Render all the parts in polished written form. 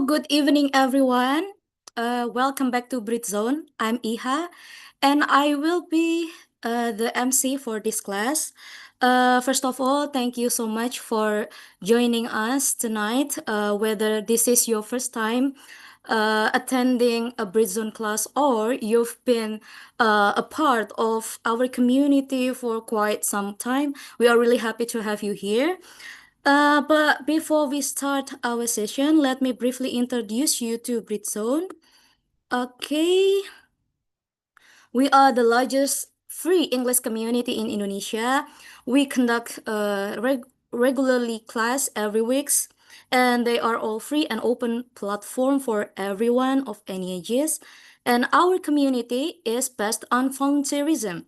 Good evening, everyone. Welcome back to Britzone. I'm Iha, and I will be the MC for this class. First of all, thank you so much for joining us tonight. Whether this is your first time attending a Britzone class or you've been a part of our community for quite some time, we are really happy to have you here. But before we start our session, let me briefly introduce you to Britzone. Okay, we are the largest free English community in Indonesia. We conduct regularly class every weeks, and they are all free and open platform for everyone of any ages. And our community is based on volunteerism.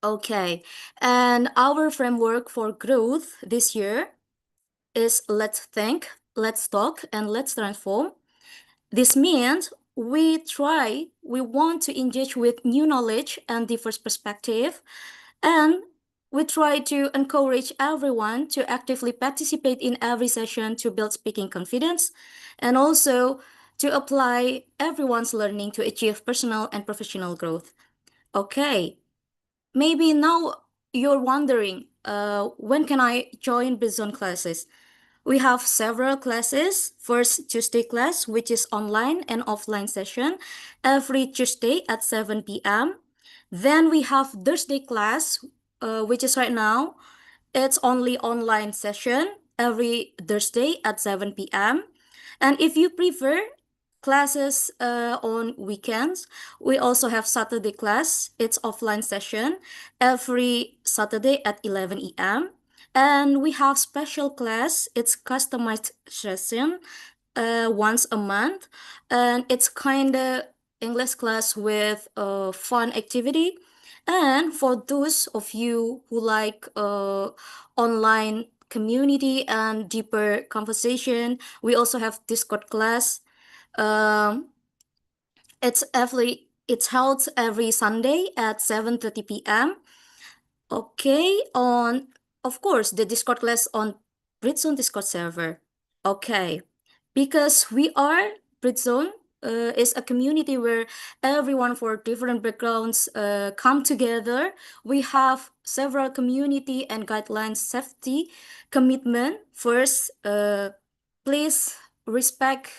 Okay, and our framework for growth this year is let's think, let's talk, and let's transform. This means we want to engage with new knowledge and diverse perspective, and we try to encourage everyone to actively participate in every session to build speaking confidence, and also to apply everyone's learning to achieve personal and professional growth. Okay, maybe now you're wondering, when can I join Bizon classes? We have several classes. First, Tuesday class, which is online and offline session, every Tuesday at 7 p.m. Then we have Thursday class, which is right now. It's only online session every Thursday at 7 p.m. And if you prefer classes on weekends, we also have Saturday class. It's offline session every Saturday at 11 a.m. And we have special class. It's customized session once a month. And it's kind of English class with a fun activity. And for those of you who like online community and deeper conversation, we also have Discord class. Um, it's held every Sunday at 7:30 p.m. Okay, on of course the Discord class on Britzone Discord server. Okay, because we are Britzone is a community where everyone for different backgrounds come together. We have several community and guidelines safety commitment. First, please respect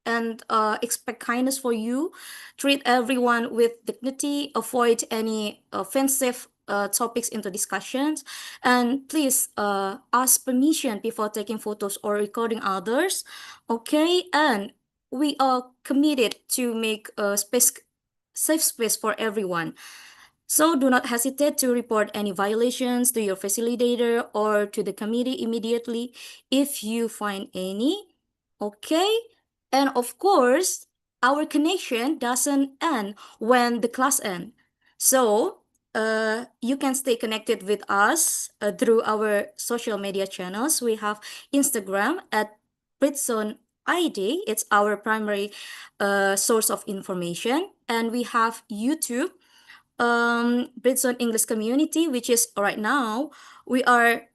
and expect kindness for you. Treat everyone with dignity. Avoid any offensive topics into discussions, and please ask permission before taking photos or recording others. Okay, and we are committed to make a safe space for everyone. So do not hesitate to report any violations to your facilitator or to the committee immediately if you find any. Okay, and of course, our connection doesn't end when the class ends. So you can stay connected with us through our social media channels. We have Instagram at Britzone ID. It's our primary source of information. And we have YouTube, Britzone English Community, which is right now, we are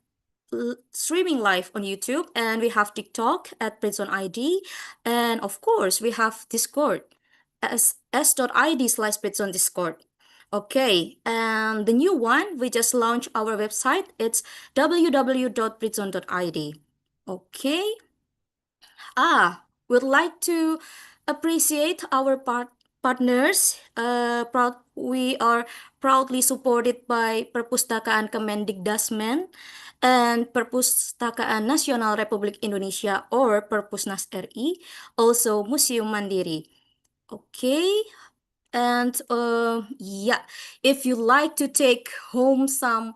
streaming live on YouTube, and we have TikTok at Britzone ID. And of course, we have Discord s.id/Britzone Discord. Okay, and the new one, we just launched our website. It's www.britzone.id. Okay. Would like to appreciate our partners. We are proudly supported by Perpustakaan Kemendikdasmen and Perpustakaan Nasional Republik Indonesia or Perpusnas RI, also Museum Mandiri. Okay, and yeah, if you like to take home some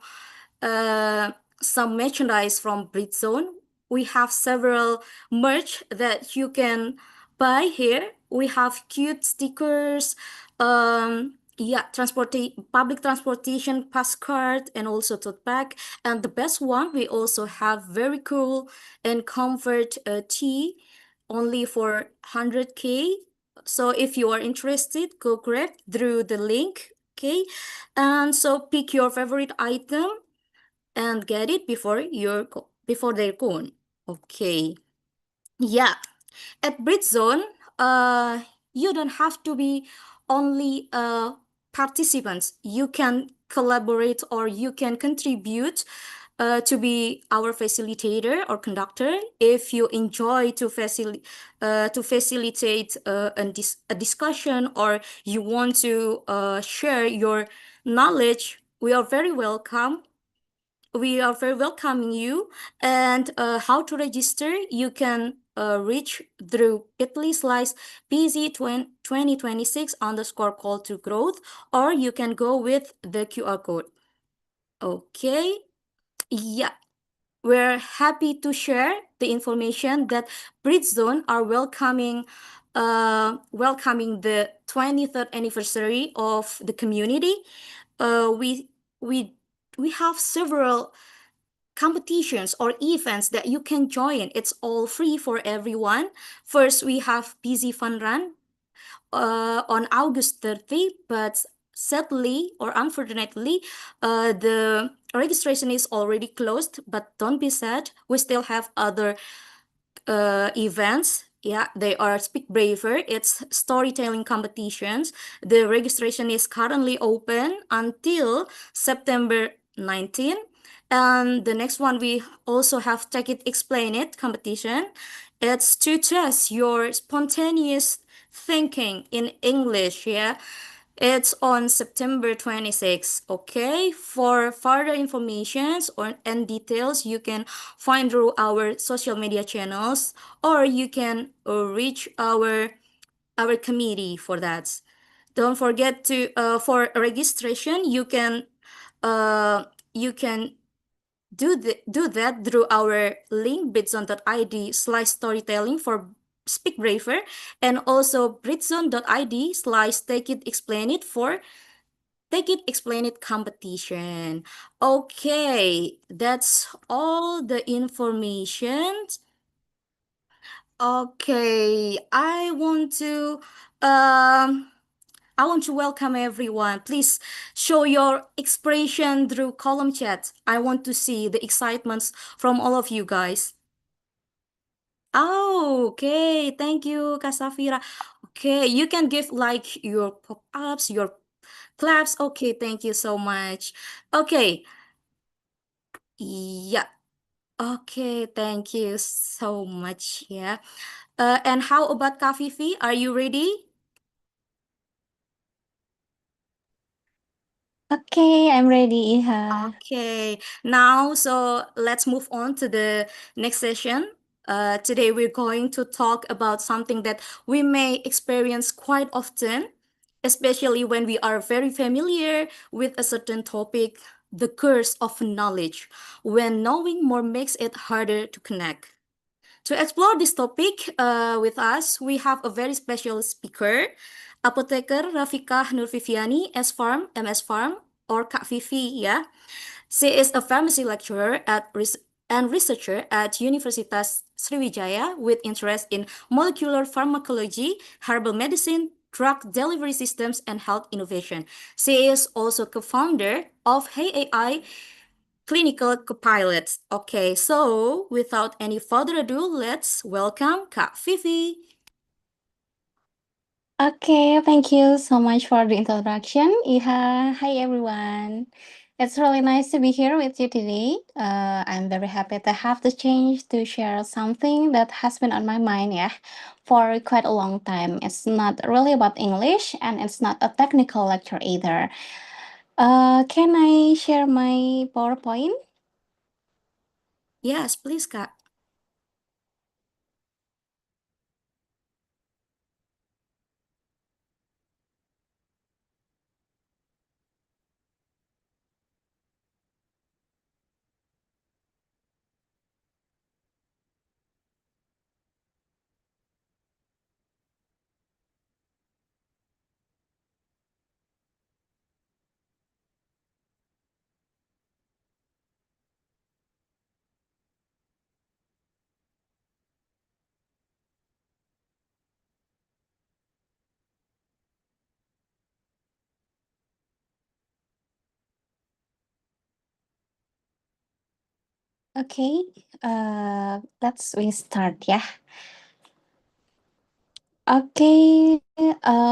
merchandise from Britzone, we have several merch that you can buy here. We have cute stickers, yeah, public transportation pass card, and also tote bag. And the best one, we also have very cool and comfort tee, only for 100K. So if you are interested, go grab through the link. Okay, and so pick your favorite item and get it before they're gone. Okay, yeah. At Britzone, you don't have to be only participants. You can collaborate or you can contribute to be our facilitator or conductor if you enjoy to facilitate a discussion or you want to share your knowledge. We are very welcoming you. And how to register? You can reach through bit.ly/PZ 2026 underscore call to growth, or you can go with the QR code. Okay. Yeah. We're happy to share the information that Britzone are welcoming the 23rd anniversary of the community. Uh, we we we have several competitions or events that you can join. It's all free for everyone. First, we have Busy Fun Run on August 30, but sadly or unfortunately, the registration is already closed. But don't be sad, we still have other events. Yeah, they are Speak Braver. It's storytelling competitions. The registration is currently open until September 19. And the next one, we also have Take It, Explain It competition. It's to test your spontaneous thinking in English. Yeah, it's on September 26th. Okay. For further informations or and details, you can find through our social media channels, or you can reach our committee for that. Don't forget to for registration, uh, you can do that through our link britzone.id/storytelling for Speak Braver, and also britzone.id/take it explain it for Take It Explain It competition. Okay, that's all the information. Okay, um I want to welcome everyone. Please show your expression through column chat. I want to see the excitements from all of you guys. Oh, okay. Thank you, Kasafira. Okay, you can give like your pop-ups, your claps. Okay, thank you so much. Okay, yeah. Okay, thank you so much. Yeah. And how about Kafifi? Are you ready? Okay, I'm ready, Iha. Okay. Now, so let's move on to the next session. Today we're going to talk about something that we may experience quite often, especially when we are very familiar with a certain topic, the curse of knowledge, when knowing more makes it harder to connect. To explore this topic with us, we have a very special speaker, Apoteker Rafiqah Nur Viviani, S Farm, MS Farm, or Kak Vivi, yeah. She is a pharmacy lecturer and researcher at Universitas Sriwijaya with interest in molecular pharmacology, herbal medicine, drug delivery systems, and health innovation. She is also co-founder of Hey AI Clinical Copilots. Okay, so without any further ado, let's welcome Kak Vivi. Okay, thank you so much for the introduction, Iha. Hi, everyone. It's really nice to be here with you today. I'm very happy to have the chance to share something that has been on my mind, yeah, for quite a long time. It's not really about English, and it's not a technical lecture either. Can I share my PowerPoint? Yes, please, Kak. Okay, we start, yeah. Okay,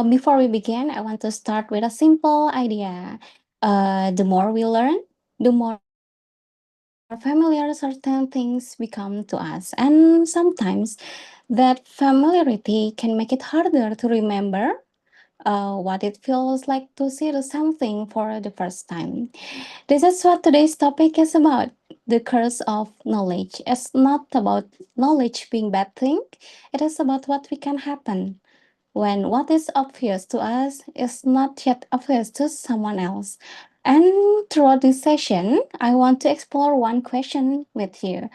before we begin, I want to start with a simple idea. The more we learn, the more familiar certain things become to us. And sometimes that familiarity can make it harder to remember what it feels like to see the something for the first time. This is what today's topic is about. The curse of knowledge. It's not about knowledge being bad thing. It is about what we can happen when what is obvious to us is not yet obvious to someone else. And throughout this session, I want to explore one question with you.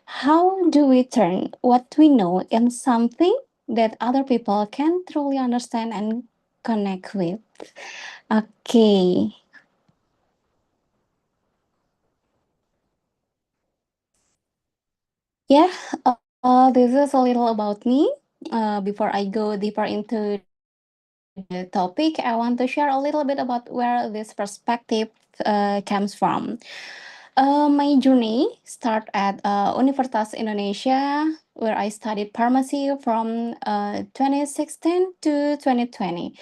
How do we turn what we know in something that other people can truly understand and connect with? Okay. Yeah, this is a little about me. Before I go deeper into the topic, I want to share a little bit about where this perspective comes from. My journey started at Universitas Indonesia, where I studied pharmacy from 2016 to 2020.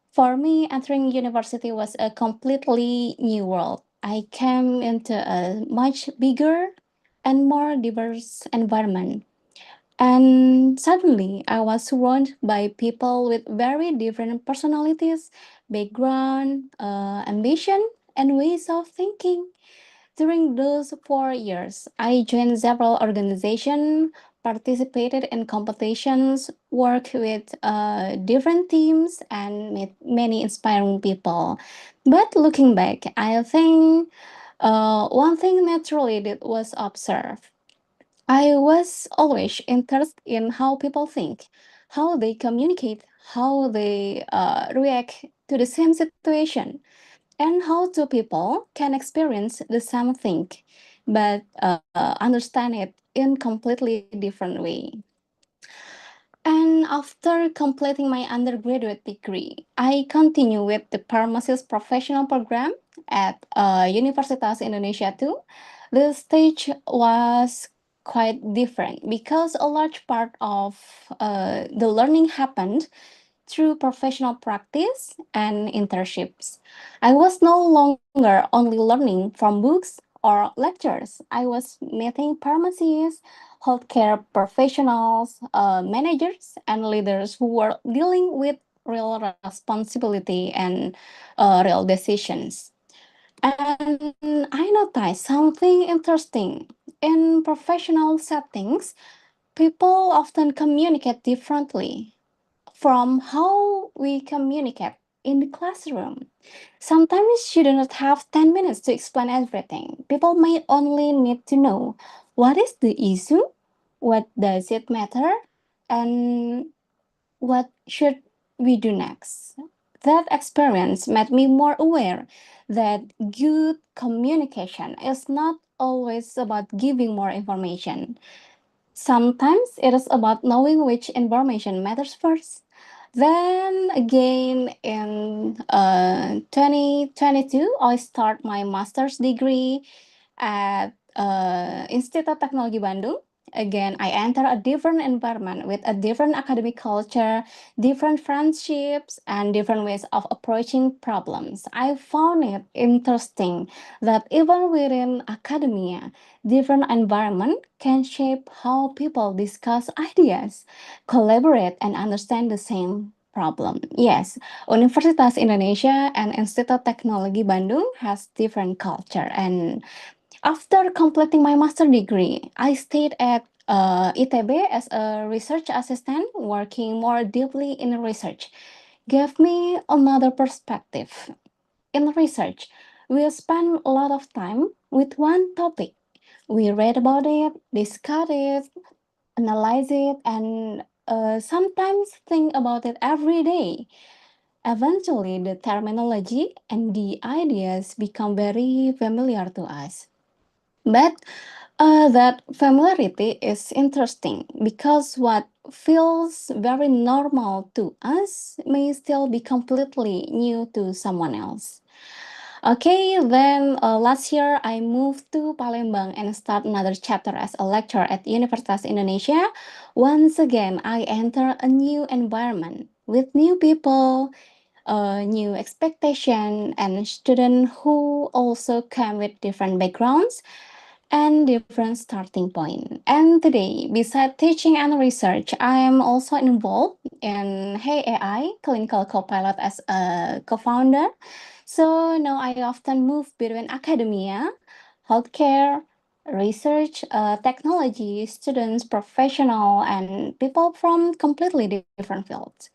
For me, entering university was a completely new world. I came into a much bigger and more diverse environment. And suddenly, I was surrounded by people with very different personalities, background, ambition, and ways of thinking. During those 4 years, I joined several organizations, participated in competitions, worked with different teams, and met many inspiring people. But looking back, I think one thing naturally did was observe. I was always interested in how people think, how they communicate, how they react to the same situation, and how two people can experience the same thing but understand it in completely different way. And after completing my undergraduate degree, I continue with the pharmacist professional program at Universitas Indonesia too. The stage was quite different because a large part of the learning happened through professional practice and internships. I was no longer only learning from books or lectures. I was meeting pharmacists, healthcare professionals, managers, and leaders who were dealing with real responsibility and real decisions. And I noticed something interesting. In professional settings, people often communicate differently from how we communicate in the classroom. Sometimes you do not have 10 minutes to explain everything. People may only need to know what is the issue, what does it matter, and what should we do next. That experience made me more aware that good communication is not always about giving more information. Sometimes it is about knowing which information matters first. Then again in 2022, I start my master's degree at Institut Teknologi Bandung. Again, I enter a different environment with a different academic culture, different friendships, and different ways of approaching problems. I found it interesting that even within academia, different environment can shape how people discuss ideas, collaborate, and understand the same problem. Yes, Universitas Indonesia and Institut Teknologi Bandung has different culture. And after completing my master degree, I stayed at ITB as a research assistant, working more deeply in research. Gave me another perspective. In research, we spend a lot of time with one topic. We read about it, discuss it, analyze it, and sometimes think about it every day. Eventually, the terminology and the ideas become very familiar to us. But that familiarity is interesting because what feels very normal to us may still be completely new to someone else. Okay, then last year I moved to Palembang and start another chapter as a lecturer at Universitas Indonesia. Once again, I enter a new environment with new people, new expectation, and students who also come with different backgrounds and different starting point. And today, beside teaching and research, I am also involved in Hey AI clinical co-pilot as a co-founder. So now I often move between academia, healthcare, research, technology, students, professional, and people from completely different fields.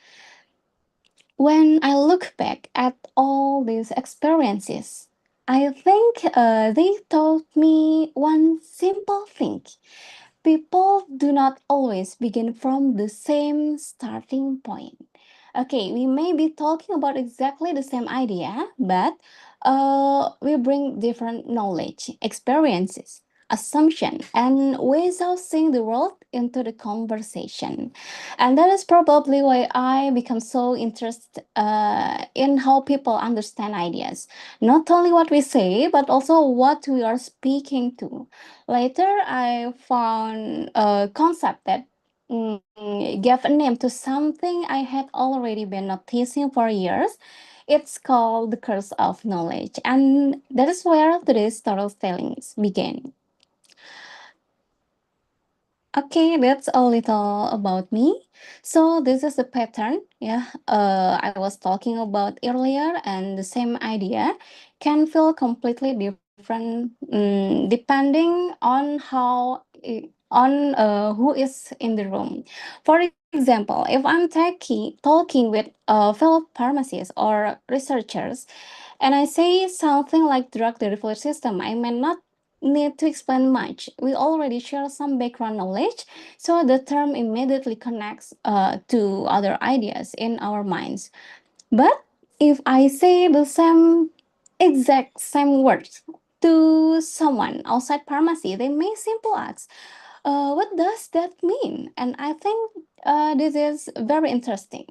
When I look back at all these experiences, I think they taught me one simple thing. People do not always begin from the same starting point. Okay, we may be talking about exactly the same idea, but we bring different knowledge, experiences, assumption, and ways of seeing the world into the conversation. And that is probably why I become so interested in how people understand ideas. Not only what we say, but also what we are speaking to. Later, I found a concept that gave a name to something I had already been noticing for years. It's called the curse of knowledge, and that is where today's storytelling began. Okay, that's a little about me. So this is the pattern, yeah, I was talking about earlier, and the same idea can feel completely different depending on who is in the room. For example, if I'm talking with fellow pharmacists or researchers, and I say something like drug delivery system, I may not need to explain much. We already share some background knowledge, so the term immediately connects to other ideas in our minds. But if I say the same exact same words to someone outside pharmacy, they may simply ask, "What does that mean?" And I think this is very interesting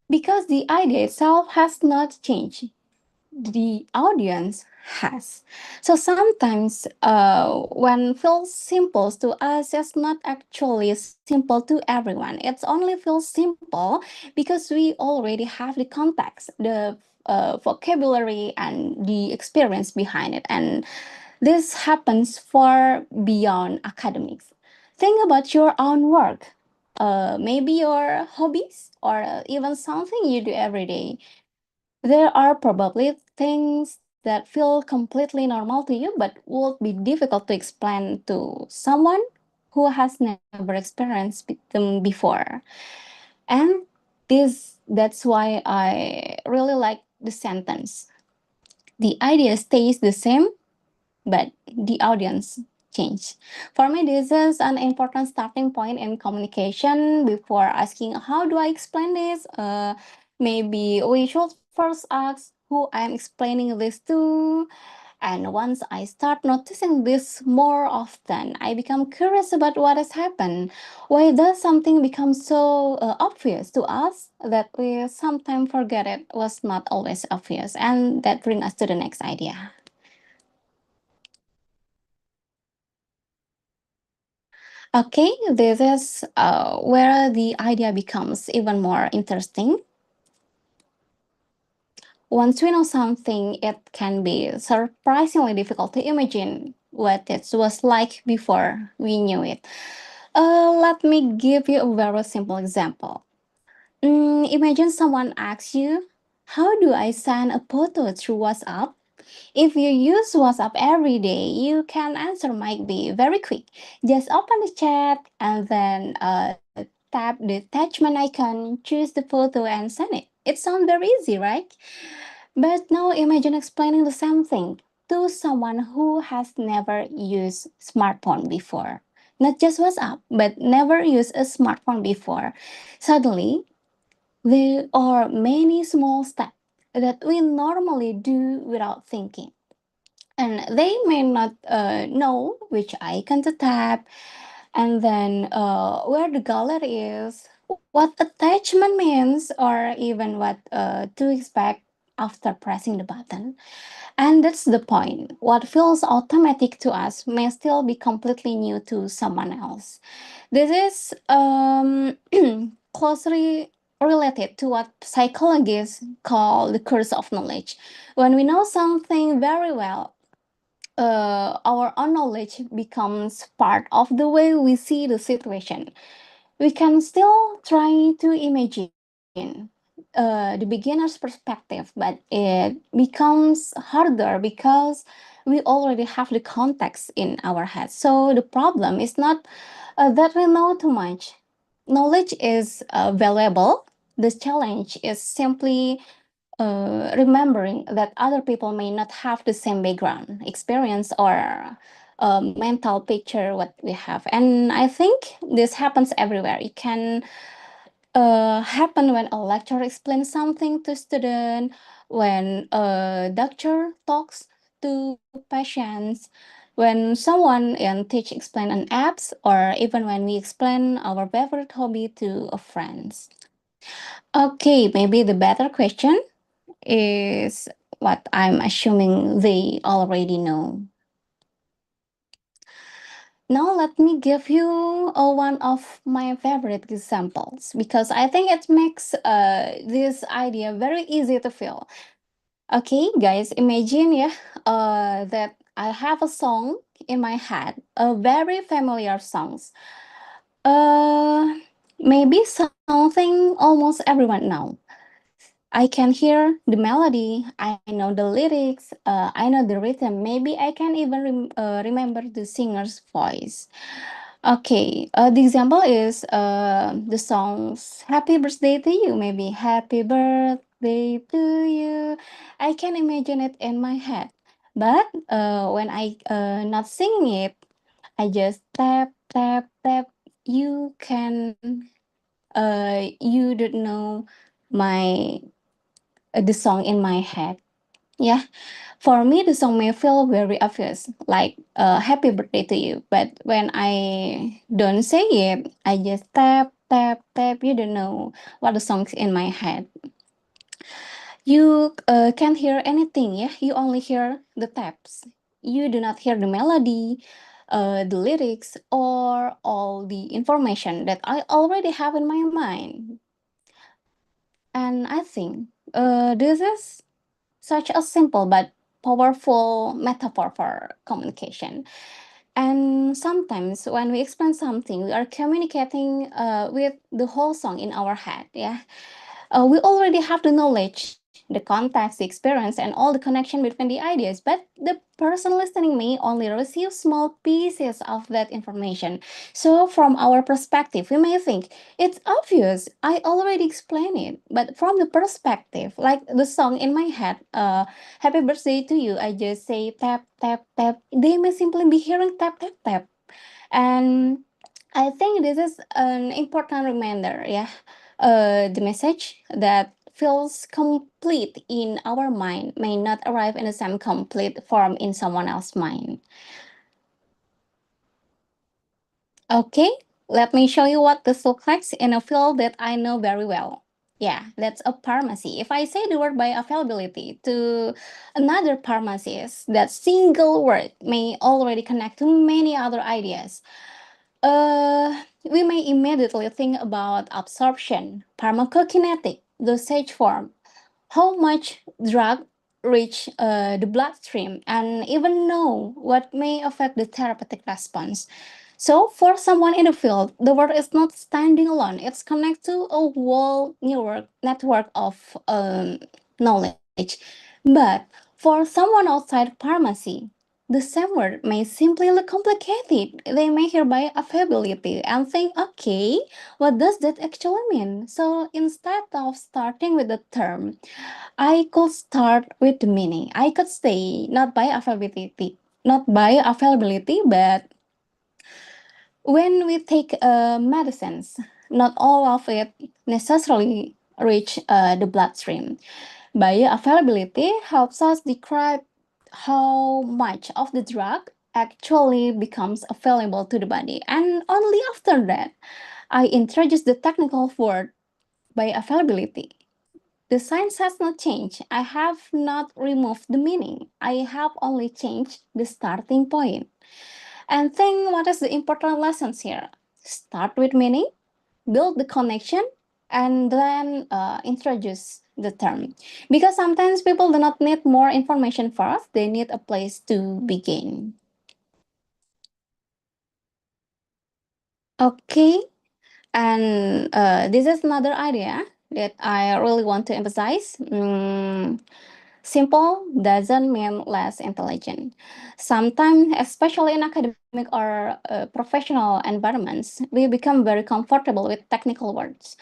because the idea itself has not changed, the audience has. So sometimes when feels simple to us, it's not actually simple to everyone. It's only feels simple because we already have the context, the vocabulary, and the experience behind it. And this happens far beyond academics. Think about your own work, maybe your hobbies, or even something you do every day. There are probably things that feel completely normal to you but would be difficult to explain to someone who has never experienced them before. And that's why I really like the sentence. The idea stays the same, but the audience change. For me, this is an important starting point in communication. Before asking, how do I explain this? Maybe we should first ask who I'm explaining this to. And once I start noticing this more often, I become curious about what has happened. Why does something become so obvious to us that we sometimes forget it was not always obvious? And that brings us to the next idea. Okay, this is where the idea becomes even more interesting. Once we know something, it can be surprisingly difficult to imagine what it was like before we knew it. Let me give you a very simple example. Imagine someone asks you, "How do I send a photo through WhatsApp?" If you use WhatsApp every day, you can answer might be very quick. Just open the chat and then tap the attachment icon, choose the photo, and send it. It sounds very easy, right? But now imagine explaining the same thing to someone who has never used smartphone before. Not just WhatsApp, but never used a smartphone before. Suddenly, there are many small steps that we normally do without thinking, and they may not know which icon to tap, and then where the gallery is, what attachment means, or even what to expect. after pressing the button. And that's the point. What feels automatic to us may still be completely new to someone else. This is closely related to what psychologists call the curse of knowledge. When we know something very well, our own knowledge becomes part of the way we see the situation. We can still try to imagine the beginner's perspective, but it becomes harder because we already have the context in our head. So the problem is not that we know too much. Knowledge is valuable. The challenge is simply remembering that other people may not have the same background, experience, or mental picture what we have. And I think this happens everywhere. It can happen when a lecturer explains something to student, when a doctor talks to patients, when someone in teach explain an apps, or even when we explain our favorite hobby to a friends. Okay, maybe the better question is what I'm assuming they already know. Now let me give you one of my favorite examples because I think it makes this idea very easy to feel. Okay, guys, imagine that I have a song in my head, a very familiar songs. Uh, Maybe something almost everyone know. I can hear the melody, I know the lyrics, I know the rhythm. Maybe I can even remember the singer's voice. Okay, the example is the songs Happy Birthday to You, maybe Happy Birthday to You. I can imagine it in my head. But when I not singing it, I just tap, tap, tap. You can, you don't know my the song in my head. Yeah, for me, the song may feel very obvious, like "Happy Birthday to You." But when I don't say it, I just tap, tap, tap. You don't know what the song's in my head. You can't hear anything. Yeah, you only hear the taps. You do not hear the melody, the lyrics, or all the information that I already have in my mind. And I think this is such a simple but powerful metaphor for communication. And sometimes when we explain something, we are communicating with the whole song in our head. Yeah, we already have the knowledge, the context, the experience, and all the connection between the ideas. But the person listening may only receive small pieces of that information. So, from our perspective, we may think it's obvious. I already explained it. But from the perspective, like the song in my head, "Happy Birthday to You," I just say tap tap tap. They may simply be hearing tap tap tap, and I think this is an important reminder, yeah. The message that feels complete in our mind may not arrive in the same complete form in someone else's mind. Okay, let me show you what this looks like in a field that I know very well. Yeah, that's a pharmacy. If I say the word bioavailability to another pharmacist, that single word may already connect to many other ideas. We may immediately think about absorption, pharmacokinetic, dosage form, how much drug reach the bloodstream, and even know what may affect the therapeutic response. So, for someone in the field, the word is not standing alone. It's connected to a whole network of knowledge. But for someone outside pharmacy, the same word may simply look complicated. They may hear by affability and think, okay, what does that actually mean? So instead of starting with the term, I could start with the meaning. I could say not by availability, but when we take medicines, not all of it necessarily reach the bloodstream. Bioavailability helps us describe how much of the drug actually becomes available to the body. And only after that, I introduce the technical word bioavailability. The science has not changed. I have not removed the meaning. I have only changed the starting point. And think what is the important lessons here? Start with meaning, build the connection, and then introduce the term. Because sometimes people do not need more information first, they need a place to begin. Okay, and this is another idea that I really want to emphasize. Simple doesn't mean less intelligent. Sometimes, especially in academic or professional environments, we become very comfortable with technical words,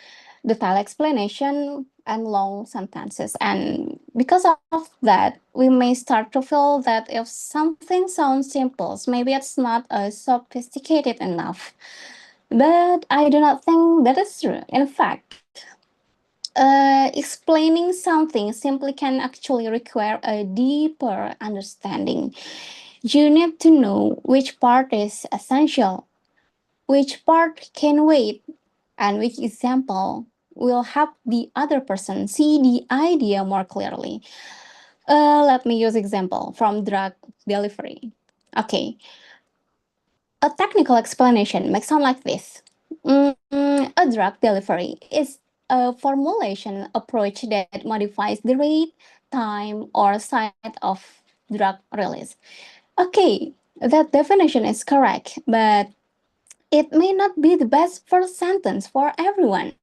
detailed explanation, and long sentences. And because of that, we may start to feel that if something sounds simple, maybe it's not sophisticated enough. But I do not think that is true. In fact, explaining something simply can actually require a deeper understanding. You need to know which part is essential, which part can wait, and which example will help the other person see the idea more clearly. Let me use example from drug delivery. Okay, a technical explanation may sound like this. A drug delivery is a formulation approach that modifies the rate, time, or site of drug release. Okay, that definition is correct, but it may not be the best first sentence for everyone.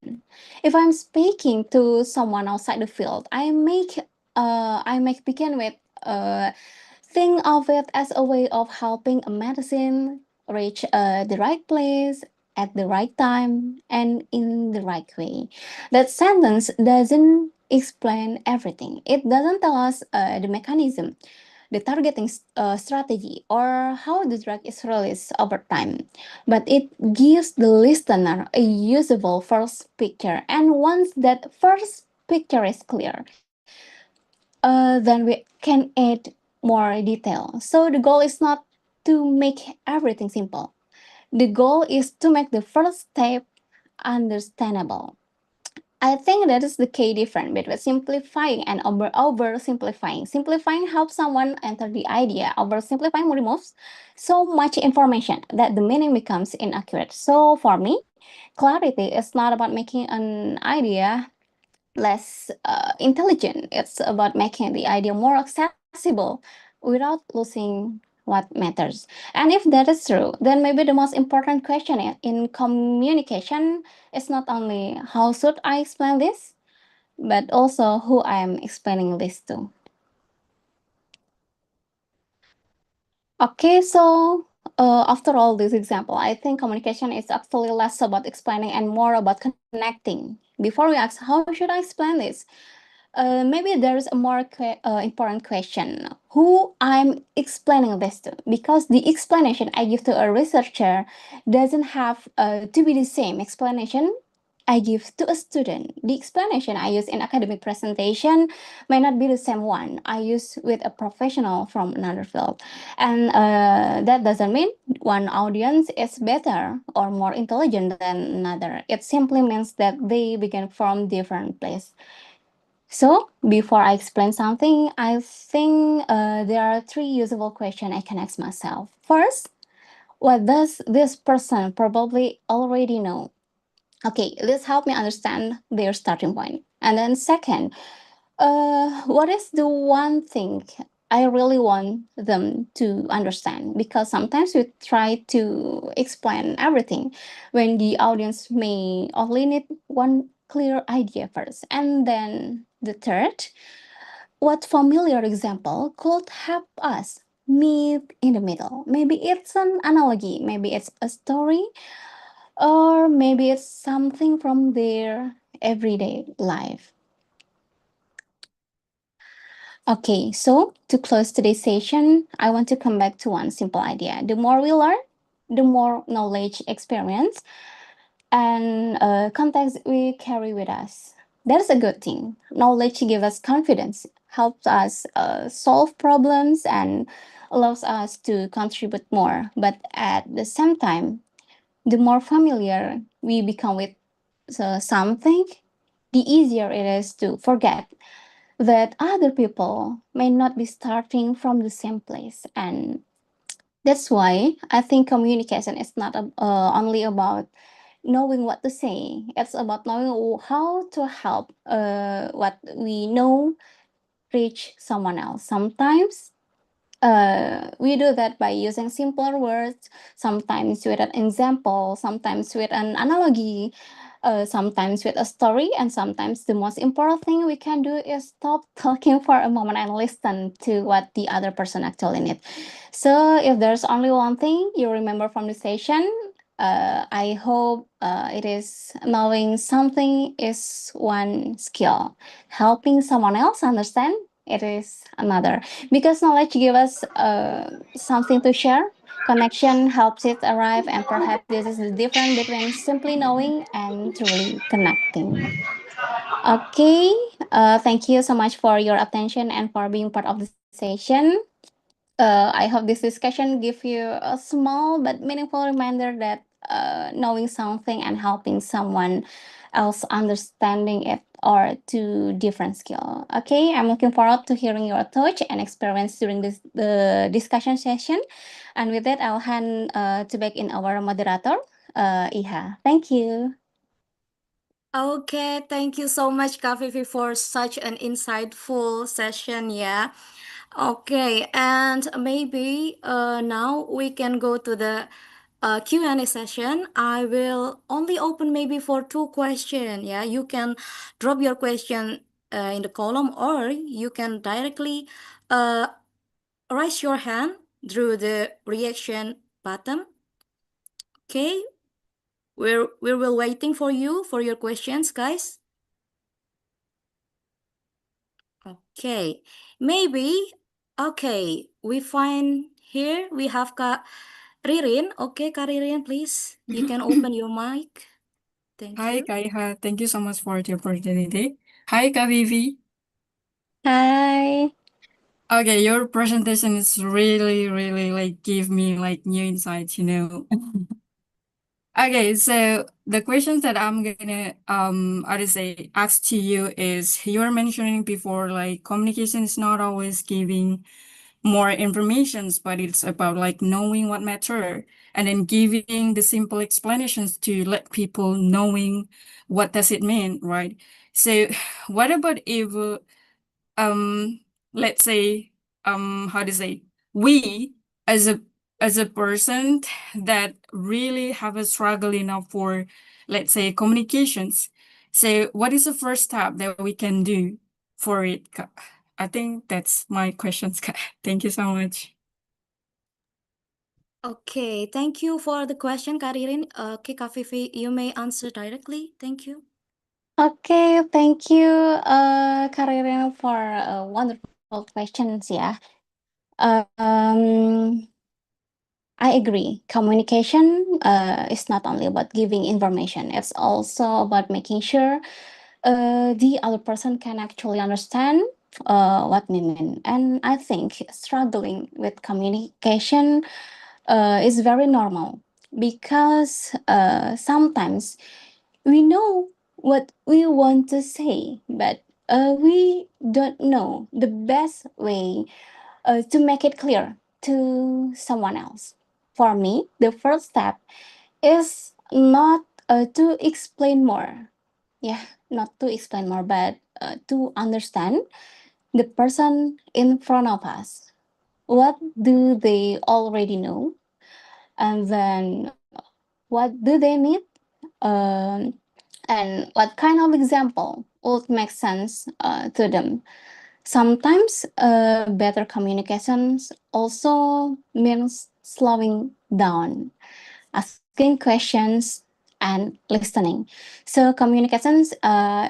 If I'm speaking to someone outside the field, I make begin with uh, think of it as a way of helping a medicine reach the right place at the right time and in the right way. That sentence doesn't explain everything. It doesn't tell us the mechanism, the targeting strategy, or how the drug is released over time. But it gives the listener a usable first picture. And once that first picture is clear, then we can add more detail. So the goal is not to make everything simple. The goal is to make the first step understandable. I think that is the key difference between simplifying and oversimplifying. Simplifying helps someone enter the idea. Oversimplifying removes so much information that the meaning becomes inaccurate. So for me, clarity is not about making an idea less intelligent. It's about making the idea more accessible without losing what matters. And if that is true, then maybe the most important question in communication is not only how should I explain this, but also who I am explaining this to. Okay, so after all this example, I think communication is actually less about explaining and more about connecting. Before we ask, how should I explain this? Maybe there's a more important question: who I'm explaining this to? Because the explanation I give to a researcher doesn't have to be the same explanation I give to a student. The explanation I use in academic presentation may not be the same one I use with a professional from another field. And that doesn't mean one audience is better or more intelligent than another. It simply means that they begin from different place. So, before I explain something, I think there are three usable questions I can ask myself. First, what does this person probably already know? Okay, this helped me understand their starting point. And then, second, what is the one thing I really want them to understand? Because sometimes we try to explain everything when the audience may only need one clear idea first. And then the third, what familiar example could help us meet in the middle? Maybe it's an analogy, maybe it's a story, or maybe it's something from their everyday life. Okay, so to close today's session, I want to come back to one simple idea. The more we learn, the more knowledge, experience, and context we carry with us. That's a good thing. Knowledge gives us confidence, helps us solve problems, and allows us to contribute more. But at the same time, the more familiar we become with something, the easier it is to forget that other people may not be starting from the same place. And that's why I think communication is not only about knowing what to say, it's about knowing how to help what we know reach someone else. Sometimes we do that by using simpler words, sometimes with an example, sometimes with an analogy, sometimes with a story, and sometimes the most important thing we can do is stop talking for a moment and listen to what the other person actually needs. So, if there's only one thing you remember from the session, I hope it is knowing something is one skill, helping someone else understand it is another, because knowledge gives us something to share. Connection helps it arrive, and perhaps this is the difference between simply knowing and truly connecting. Okay, thank you so much for your attention and for being part of the session. I hope this discussion give you a small but meaningful reminder that knowing something and helping someone else understanding it are two different skill. Okay, I'm looking forward to hearing your thoughts and experience during this the discussion session. And with that, I'll hand to back in our moderator, Iha. Thank you. Okay, thank you so much, Kak Vivi, for such an insightful session. Yeah. Okay, and maybe now we can go to the Q&A session. I will only open maybe for two questions. Yeah, you can drop your question in the column, or you can directly uh, raise your hand through the reaction button. Okay, we're waiting for you for your questions, guys. Okay, maybe. Okay, we find here we have Kak Ririn. Okay, Kak Ririn, please. You can open your mic. Thank Hi, you. Kaiha. Thank you so much for the opportunity. Hi, Kavivi. Hi. Okay, your presentation is really, really like give me like new insights, you know. Okay, so the questions that I'm gonna how to say ask to you is you were mentioning before like communication is not always giving more informations, but it's about like knowing what matter and then giving the simple explanations to let people knowing what does it mean, right? So what about if um let's say how to say we as a person that really have a struggle enough for let's say communications, so what is the first step that we can do for it? I think that's my questions. Thank you so much. Okay, thank you for the question, Kak Ririn. Okay, Kak Vivi, you may answer directly. Thank you. Okay, thank you, Karirin, for wonderful questions. Yeah. Um, I agree. Communication is not only about giving information, it's also about making sure the other person can actually understand what we mean. And I think struggling with communication is very normal because sometimes we know what we want to say, but we don't know the best way to make it clear to someone else. For me, the first step is not to explain more. Yeah, not to explain more, but to understand the person in front of us. What do they already know? And then what do they need? Um, and what kind of example would make sense to them? Sometimes better communications also means slowing down, asking questions, and listening. So communications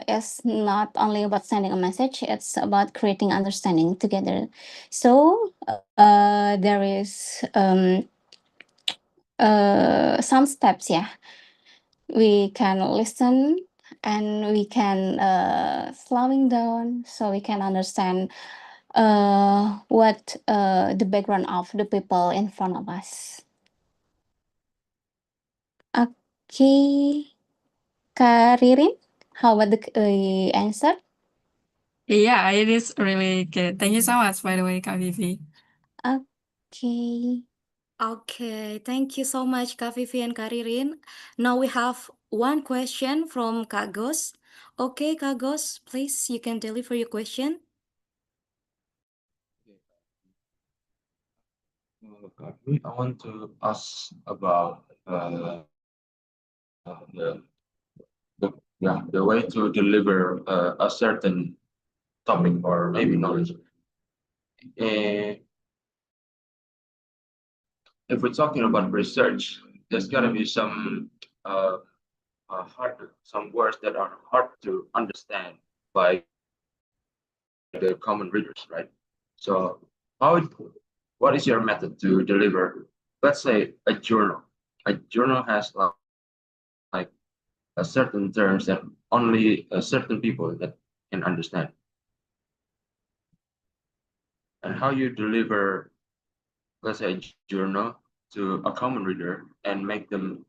is not only about sending a message; it's about creating understanding together. So there is some steps. Yeah, we can listen and we can slowing down so we can understand what the background of the people in front of us. Okay, Kak Ririn. How about the answer? Yeah, it is really good. Thank you so much, by the way, Kak Vivi. Okay. Okay, thank you so much, Kak Vivi and Kak Ririn. Now we have one question from Kak Gos. Okay, Kak Gos, please, you can deliver your question. I want to ask about the way to deliver a certain topic or maybe knowledge. Uh, if we're talking about research, there's got to be uh, some words that are hard to understand by the common readers, right? So, how what is your method to deliver, let's say, a journal? A journal has like a certain terms that only certain people that can understand, and how you deliver, let's say, a journal to a common reader and make them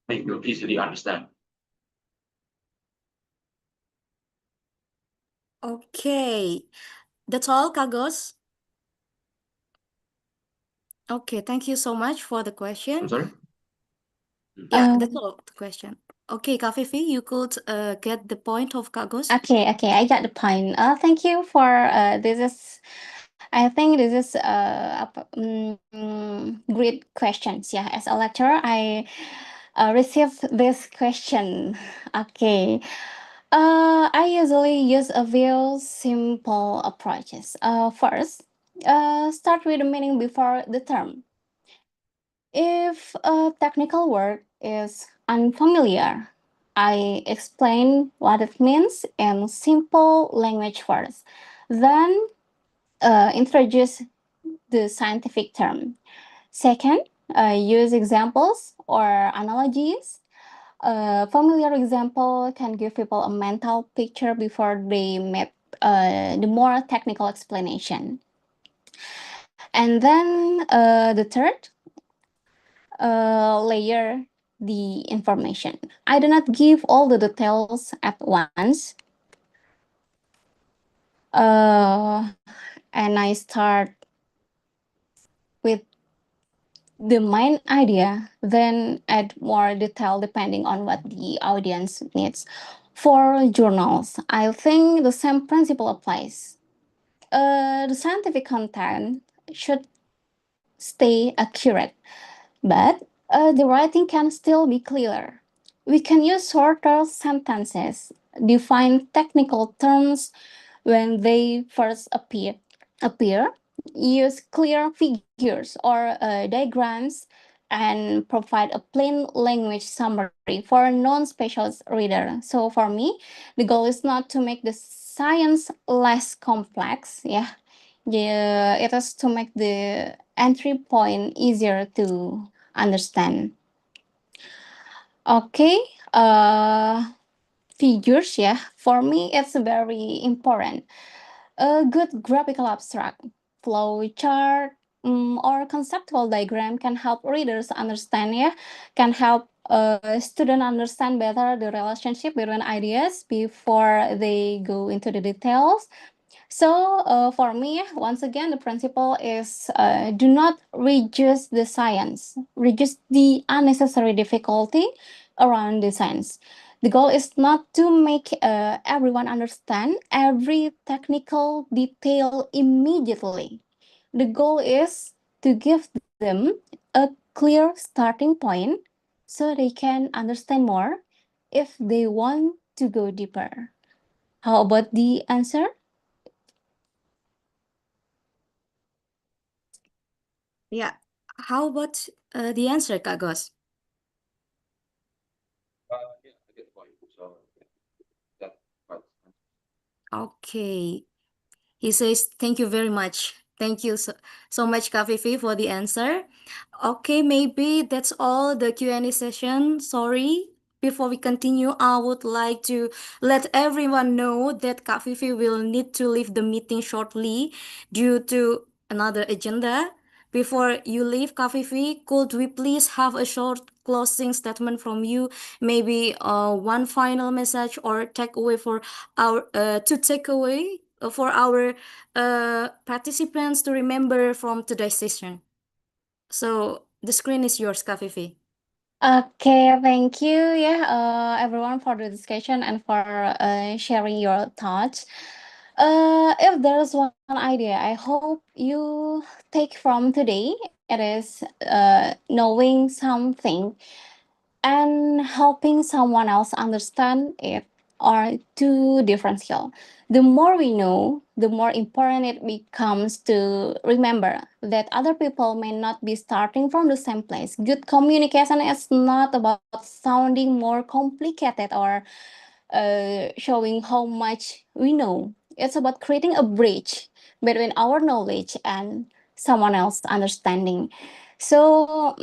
make you easily understand. Okay, that's all, Kak Gos. Okay, thank you so much for the I'm question. sorry. Yeah, Mhm. that's Um, all the question. Okay, Kak Vivi, you could get the point of Kak Gos. okay, I got the point. Thank you for this is I think this is great questions. Yeah, as a lecturer, I received this question. Okay. I usually use a few simple approaches. First, start with the meaning before the term. If a technical word is unfamiliar, I explain what it means in simple language first. Then introduce the scientific term. Second, use examples or analogies. A familiar example can give people a mental picture before they meet the more technical explanation. And then the third, layer the information. I do not give all the details at once, and I start with the main idea, then add more detail depending on what the audience needs. For journals, I think the same principle applies. The scientific content should stay accurate, but the writing can still be clearer. We can use shorter sentences, define technical terms when they first appear, use clear figures or diagrams, and provide a plain language summary for a non-specialist reader. So for me, the goal is not to make the science less complex. Yeah, it is to make the entry point easier to understand. Okay, figures, yeah, for me it's very important. A good graphical abstract, flow chart, or conceptual diagram can help readers understand, yeah, can help student understand better the relationship between ideas before they go into the details. So for me, once again, the principle is do not reduce the science, reduce the unnecessary difficulty around the science. The goal is not to make everyone understand every technical detail immediately. The goal is to give them a clear starting point so they can understand more if they want to go deeper. How about the answer? Yeah, how about the answer, Kak Gos? Yeah, I get the point. So that part. Okay. He says, thank you very much. Thank you so much, Kafifi, for the answer. Okay, maybe that's all the Q&A session. Sorry. Before we continue, I would like to let everyone know that Kafifi will need to leave the meeting shortly due to another agenda. Before you leave, Kafifi, could we please have a short closing statement from you, maybe one final message or takeaway for our to take away for our participants to remember from today's session. So the screen is yours, Kafifi. Okay, thank you, yeah, everyone for the discussion and for sharing your thoughts. If there's one idea I hope you take from today, it is knowing something and helping someone else understand it are two different skills. The more we know, the more important it becomes to remember that other people may not be starting from the same place. Good communication is not about sounding more complicated or showing how much we know. It's about creating a bridge between our knowledge and someone else's understanding. So,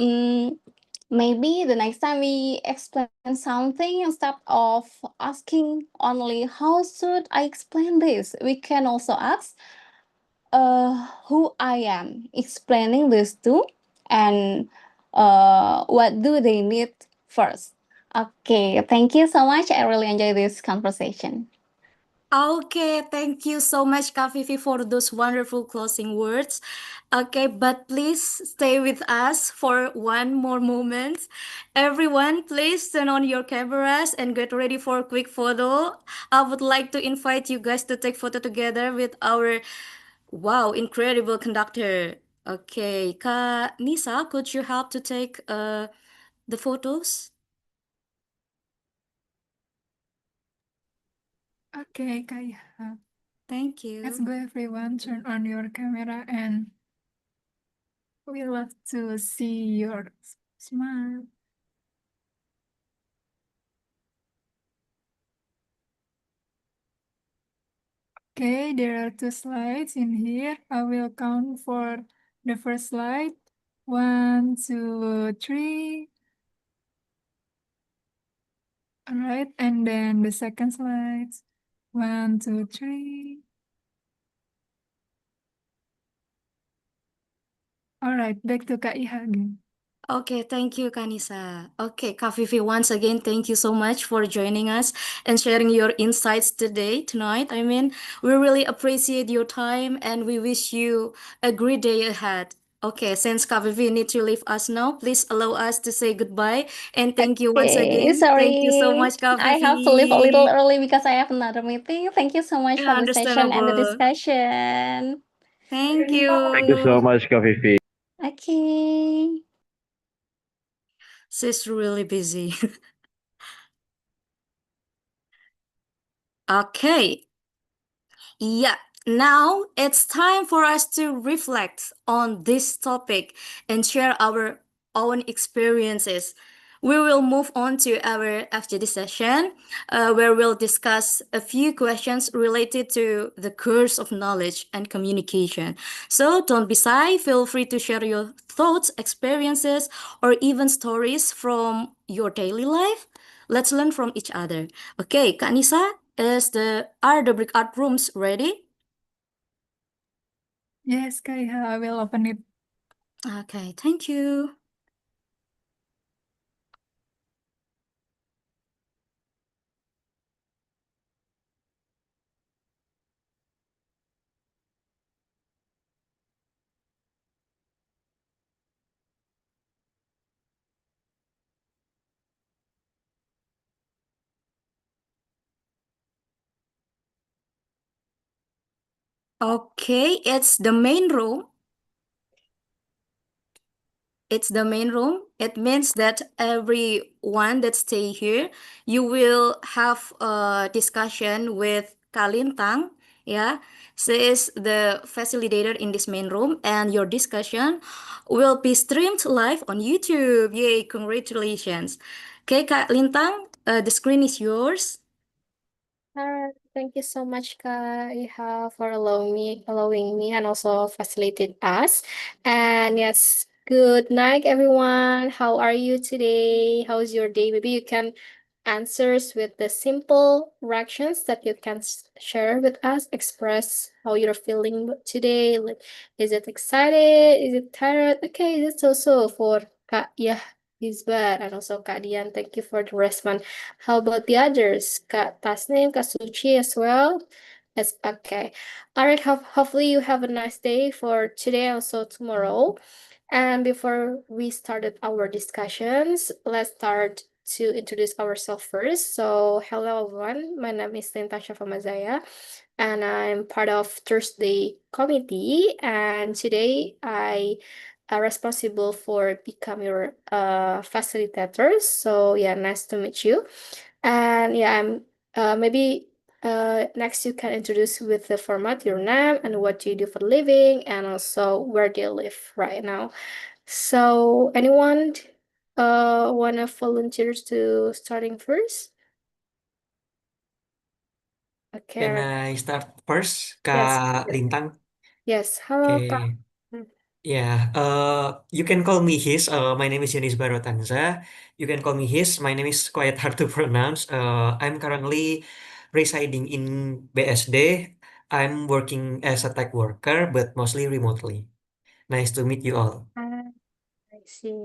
maybe the next time we explain something, instead of asking only how should I explain this, we can also ask who I am explaining this to, and what do they need first. Okay, thank you so much. I really enjoy this conversation. Okay, thank you so much, Kafifi, for those wonderful closing words. Okay, but please stay with us for one more moment. Everyone, please turn on your cameras and get ready for a quick photo. I would like to invite you guys to take photo together with our wow, incredible conductor. Okay, Kak Nisa, could you help to take the photos? Okay, Kaya. Thank Let's you. go, everyone. Turn on your camera, and we love to see your smile. Okay, there are two slides in here. I will count for the first slide. 1, 2, 3. All right, and then the second slide. 1, 2, 3. All right, back to Kak Iha again. Okay, thank you, Kanisa. Okay, Kafifi, once again, thank you so much for joining us and sharing your insights tonight. I mean, we really appreciate your time and we wish you a great day ahead. Okay, since Kafifi need to leave us now, please allow us to say goodbye and thank you once Okay, again. Thank you so sorry. much, I have to leave a little Kafifi. early because I have another meeting. Thank you so much for the session and the Understandable. discussion. Thank Thank you so you. much, Kafifi. Okay. She's really busy. Okay. Yeah, now it's time for us to reflect on this topic and share our own experiences. We will move on to our FGD session, where we'll discuss a few questions related to the course of knowledge and communication. So don't be shy, feel free to share your thoughts, experiences, or even stories from your daily life. Let's learn from each other. Okay, Kak Nisa, are the breakout rooms ready? Yes, Kak Iha, I will open it. Okay, thank you. Okay, it's the main room. It's the main room. It means that everyone that stay here, you will have a discussion with Kalintang. Yeah, she is the facilitator in this main room, and your discussion will be streamed live on YouTube. Yay! Congratulations. Okay, Kak Lintang, the screen is yours. Thank you so much, Kaiha, for allowing me, and also facilitate us. And yes, good night, everyone. How are you today? How's your day? Maybe you can answers with the simple reactions that you can share with us. Express how you're feeling today. Like, is it excited? Is it tired? Okay, that's also for Kak. Yeah. Isbat, and also Kak Dian. Thank you for the response. How about the others? Kak Tasnim, Kak Suci as well? Yes, okay. All right, hopefully you have a nice day for today, also tomorrow. And before we started our discussions, let's start to introduce ourselves first. So, hello everyone. My name is Natasha Famazaya, and I'm part of Thursday committee. And today I are responsible for become your facilitator. So yeah, nice to meet you. And yeah, I'm maybe next you can introduce with the format, your name and what you do for a living, and also where do you live right now. So anyone wanna volunteer to starting first? Okay, Can right. I start first, Yes. Kak Lintang? Yes. Hello, Kak. Okay. Yeah, you can call me his. My name is Yanis Barotanza. You can call me his. My name is quite hard to pronounce. I'm currently residing in BSD. I'm working as a tech worker, but mostly remotely. Nice to meet you all. Ah, I see.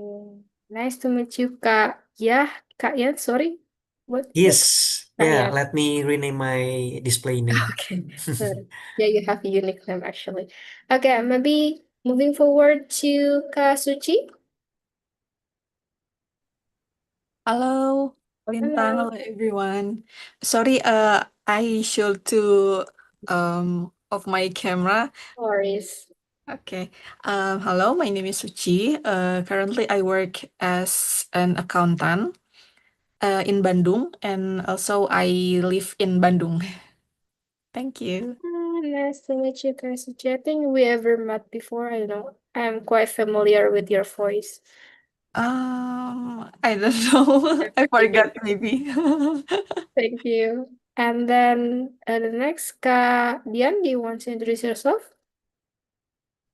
Nice to meet you, Kak. Yeah, Kak Yan, sorry. What? Yes, Kak yeah, Yan. let me rename my display name. Okay. Sorry. Yeah, you have a unique name actually. Okay, maybe moving forward to Kak Suci. Hello, Lintang. Hello. Hello, everyone. Sorry, I should to off my camera. No worries. Okay. Hello, my name is Suci. Currently I work as an accountant in Bandung, and also I live in Bandung. Thank you. Ah, nice to meet you, Kak Suci. I think we ever met before. I know. I'm quite familiar with your voice. I don't know. I forgot maybe. Thank you. And then the next, Kak Dian, do you want to introduce yourself?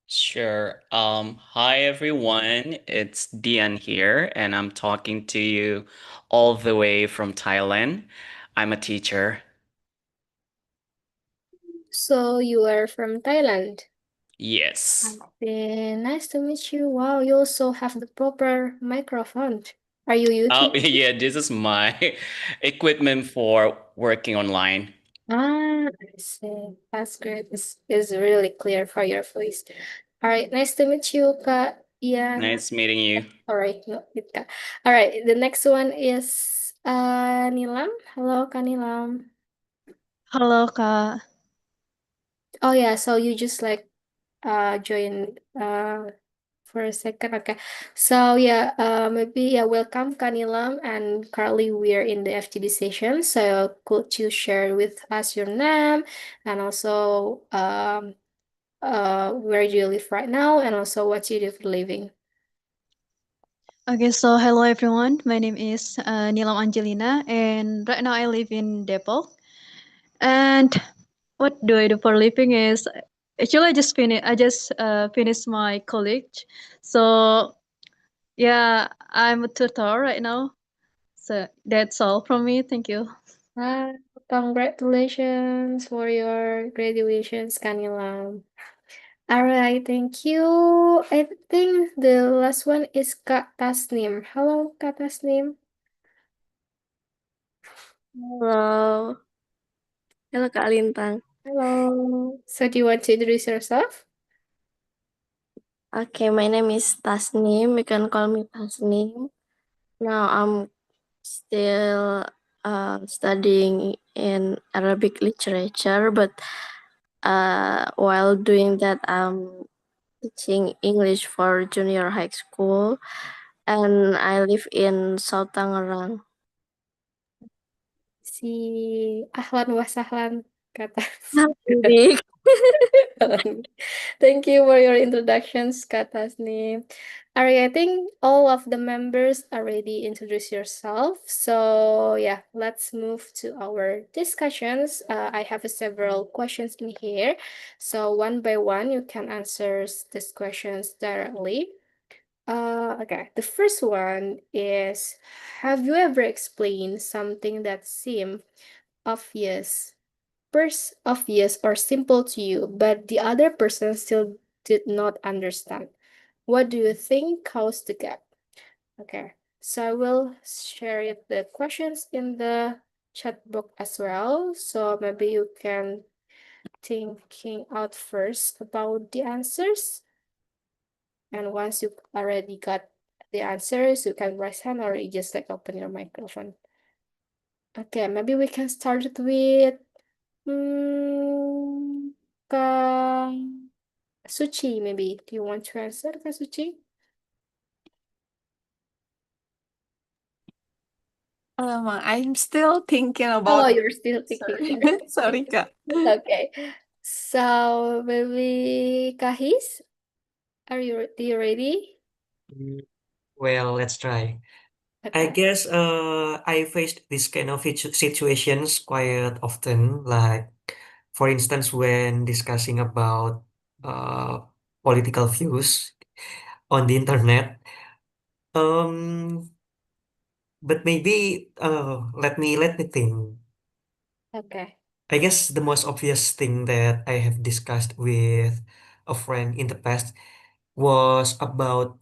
Sure. Hi everyone. It's Dian here, and I'm talking to you all the way from Thailand. I'm a teacher. So you are from Thailand. Yes. Nice to meet you. Wow, you also have the proper microphone. Are you Oh, YouTube? yeah, this is my equipment for working online. Ah, I see. That's great. It's really clear for your voice. All right, nice to meet you, Kak Ian. Nice meeting you. All right, no, Kak. All right, the next one is Nilam. Hello, Kak Nilam. Halo Kak. Oh yeah, so you just like join for a second. Okay. So yeah, maybe yeah, welcome Kanilam and Carly. We're in the FTD session. So could you share with us your name and also where do you live right now and also what you do for a living? Okay, so hello everyone. My name is Nilam Angelina, and right now I live in Depok. And what do I do for a living is actually I just finished my college. So yeah, I'm a tutor right now. So that's all from me. Thank you. Ah, congratulations for your graduations, Kanilam. All right, thank you. I think the last one is Kak Tasnim. Hello, Kak Tasnim. Halo, halo Kak Lintang. Hello. So do you want to introduce yourself? Okay, my name is Tasnim. You can call me Tasnim. Now I'm still studying in Arabic literature, but while doing that, I'm teaching English for junior high school, and I live in South Tangerang. Si ahlan wa sahlan kata. Arabic. Thank you for your introductions, Kak Tasnim. Alright, I think all of the members already introduced yourself. So yeah, let's move to our discussions. I have several questions in here. So one by one, you can answer these questions directly. Okay, the first one is, have you ever explained something that seemed obvious, first obvious or simple to you, but the other person still did not understand? What do you think caused the gap? Okay, So I will share the questions in the chat box as well. So maybe you can thinking out first about the answers. And once you already got the answers, you can raise hand or you just like open your microphone. Okay, maybe we can start it with Kak Suci, maybe. Do you want to answer, Kak Suci? I'm still thinking Oh, about. you're still thinking. Sorry, sorry, Kak. Okay. So maybe Kahis, do you ready? Mm, Well, let's try. I Okay. guess I faced this kind of situations quite often, like for instance when discussing about uh political views on the internet. Um, but maybe let me think. Okay. I guess the most obvious thing that I have discussed with a friend in the past was about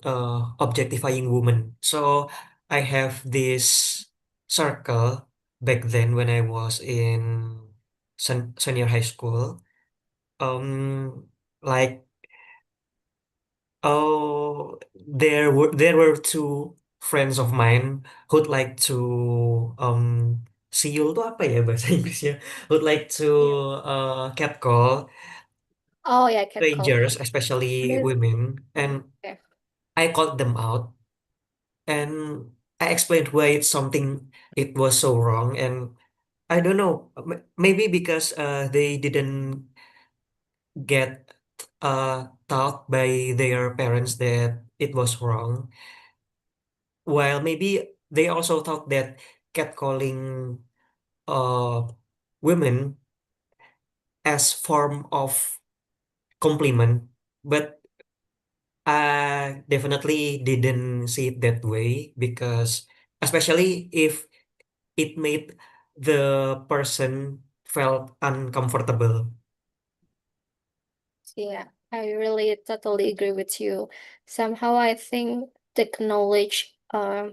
objectifying women. So I have this circle back then when I was in senior high school. Like there were two friends of mine who'd like to siul tuh apa ya bahasa Inggrisnya? Who'd like to Yeah. catcall Oh yeah, catcall. strangers, especially Then- women, and Okay. I called them out and I explained why it's something it was so wrong, and I don't know, maybe because they didn't get taught by their parents that it was wrong, while maybe they also thought that catcalling uh women as form of compliment, but I definitely didn't see it that way because especially if it made the person felt uncomfortable. Yeah, I really totally agree with you. Somehow I think the knowledge, yeah,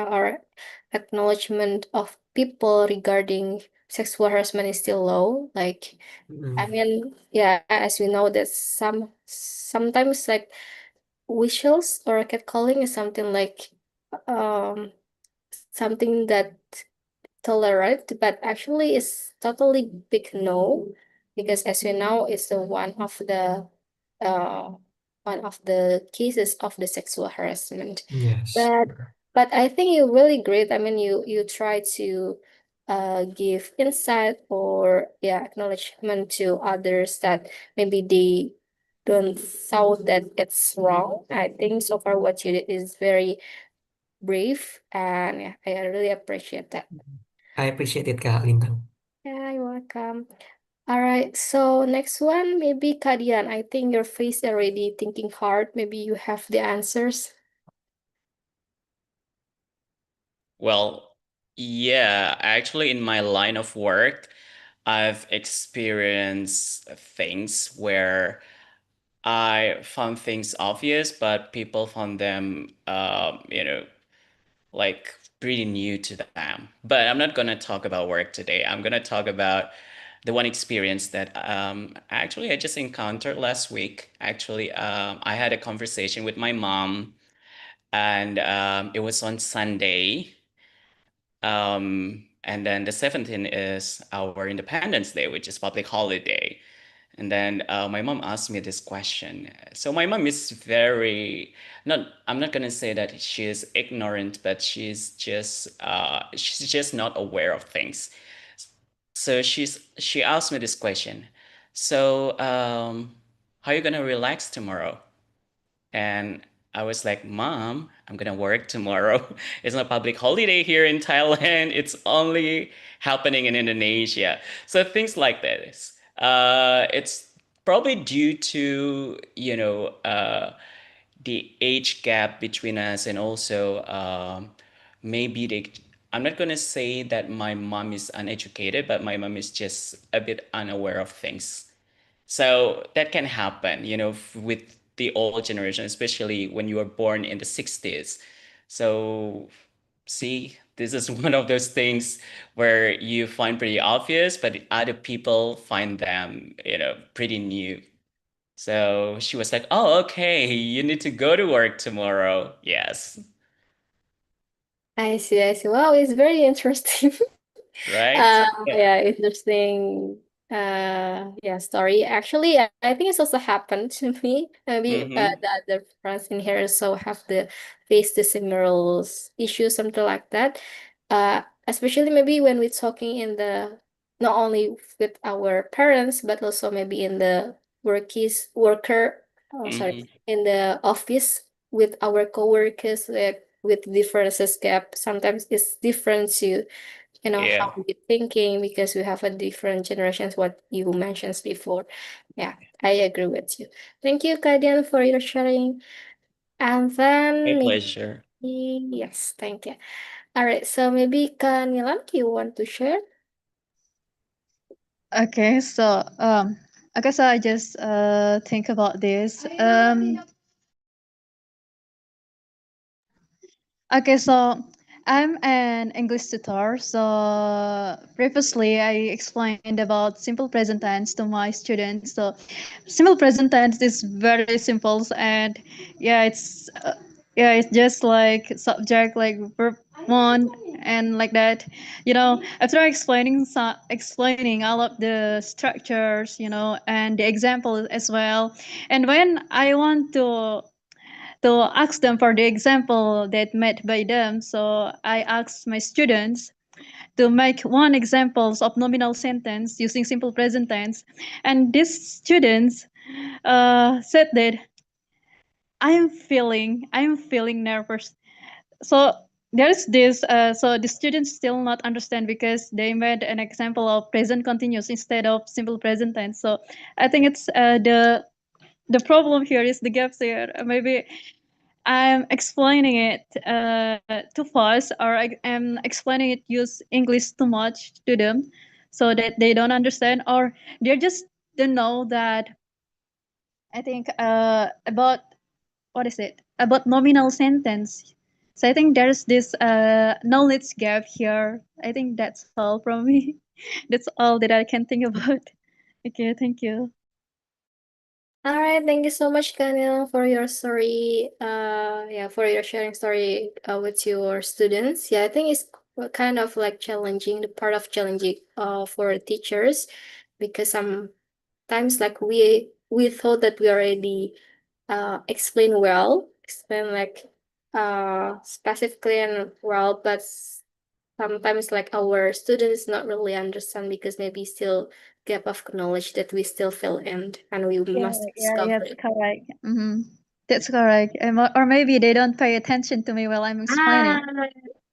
or acknowledgement of people regarding sexual harassment is still low. Like, I Mm, mean, yeah, as we know that sometimes like whistles or catcalling is something like um something that tolerate, but actually it's totally big no, because as you know, it's the uh one of the cases of the sexual harassment. yes. But I think you're really great. I mean, you try to give insight or yeah acknowledgement to others that maybe they don't thought that it's wrong. I think so far what you did is very brave, and yeah, I really appreciate that. I appreciate it, Kak Lintang. Yeah, you're welcome. All right, so next one, maybe Kadian. I think your face already thinking hard. Maybe you have the answers. Well, yeah, actually, in my line of work, I've experienced things where I found things obvious, but people found them, like pretty new to them. But I'm not gonna talk about work today. I'm gonna talk about the one experience that actually I just encountered last week. Actually, I had a conversation with my mom, and it was on Sunday. And then the 17th is our Independence Day, which is public holiday. And then my mom asked me this question. So my mom is very not. I'm not gonna say that she is ignorant, but she's just not aware of things. So she asked me this question. So how are you gonna relax tomorrow? And I was like, Mom, I'm gonna work tomorrow. It's not a public holiday here in Thailand. It's only happening in Indonesia. So things like this. It's probably due to, the age gap between us, and also maybe I'm not gonna say that my mom is uneducated, but my mom is just a bit unaware of things. So that can happen, with the old generation, especially when you were born in the 60s. So see, this is one of those things where you find pretty obvious, but other people find them, pretty new. So she was like, "Oh, okay, you need to go to work tomorrow." Yes. I see, I see. Wow, it's very interesting. Right? Yeah. Yeah, interesting. Yeah, story. Actually, I think it's also happened to me. Maybe Mm-hmm. the other friends in here also have the face the similar issues, something like that. Especially maybe when we're talking in the not only with our parents, but also maybe in the worker. Oh, sorry, Mm-hmm. in the office with our coworkers, like with differences gap. Sometimes it's different to how Yeah. we thinking because we have a different generations what you mentioned before. Yeah, I agree with you. Thank you, Kadian, for your sharing. And My then maybe pleasure. yes, thank you. All right, so maybe Kanilan, you want to share? Okay, so I guess I just think about this. Okay, so I'm an English tutor. So previously, I explained about simple present tense to my students. So simple present tense is very simple, and it's just like subject like verb one and like that. After explaining all of the structures, and the example as well, and when I want to ask them for the example that made by them. So I asked my students to make one examples of nominal sentence using simple present tense, and these students said that I'm feeling nervous. So there's this. So the students still not understand because they made an example of present continuous instead of simple present tense. So I think it's the problem here is the gaps here. Maybe I'm explaining it too fast, or I'm explaining it use English too much to them, so that they don't understand, or they just don't know that. I think about what is it about nominal sentence. So I think there's this knowledge gap here. I think that's all from me. That's all that I can think about. Okay, thank you. All right, thank you so much, Kanil, for your story. Yeah, for your sharing story with your students. Yeah, I think it's kind of like challenging, the part of challenging for teachers, because sometimes like we thought that we already explain like specifically and well, but sometimes like our students not really understand because maybe still gap of knowledge that we still fill in and we Yeah, must yeah, discover that's it. correct. That's correct. Or maybe they don't pay attention to me while I'm Ah, explaining.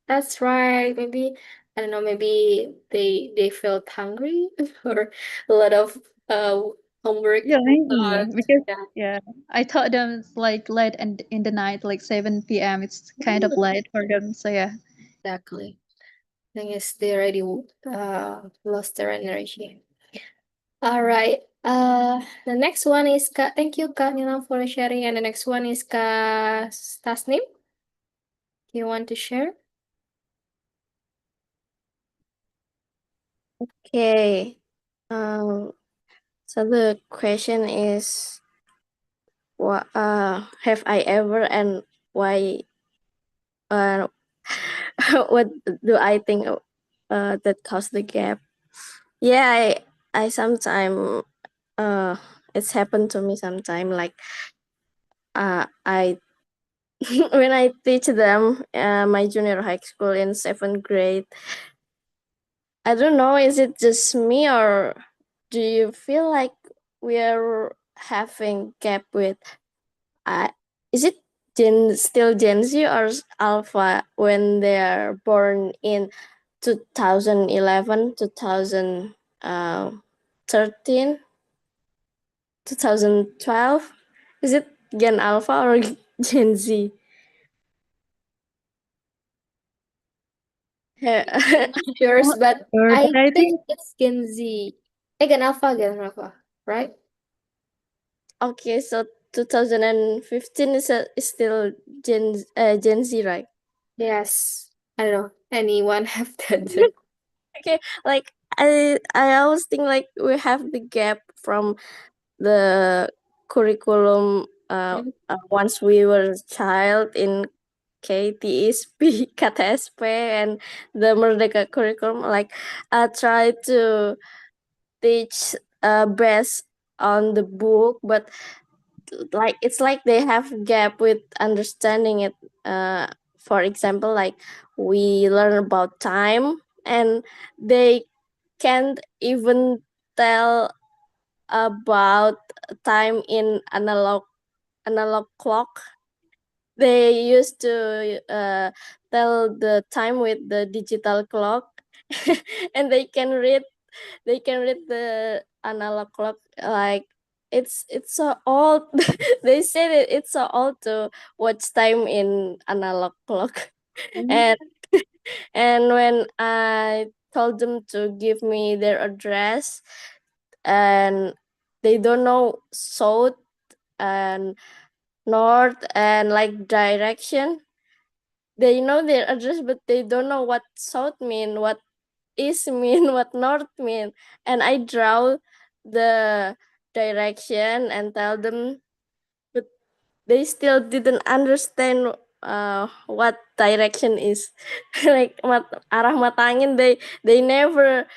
that's right. Maybe I don't know, maybe they felt hungry or a lot of uh homework Yeah, maybe done. because Yeah, yeah, I taught them it's like late and in the night, like 7 p.m. It's kind of late for them. So yeah. exactly. Thing is they already lost their energy. All right. The next one is Thank you, Kak Nila, for sharing. And the next one is Kak Tasnim. You want to share? Okay. Um, so the question is, what have I ever and why? Uh, what do I think that caused the gap? Yeah, I sometimes it's happened to me sometime like I when I teach them my junior high school in 7th grade. I don't know, is it just me or do you feel like we're having gap with uh, is it still Gen Z or Alpha when they are born in 2011, 2013, 2012? Is it Gen Alpha or Gen Z? I'm not sure, Not but sure, but I I think think it's Gen Z. Gen Alpha, right? Okay, so 2015 is still Gen Z, right? Yes. I don't know. Anyone have to answer? Okay, like I always think like we have the gap from the curriculum once we were a child in KTSP, KTSP, and the Merdeka curriculum. Like I try to teach based on the book, but like it's like they have gap with understanding it. For example, like we learn about time, and they can't even tell about time in analog clock. They used to tell the time with the digital clock, and they can read the analog clock like it's so old. They said it's so old to watch time in analog clock. and and when I told them to give me their address, and they don't know south and north and like direction. They know their address, but they don't know what south mean, what east mean, what north mean. And I draw the direction and tell them, but they still didn't understand what direction is. Like arah mata angin, they never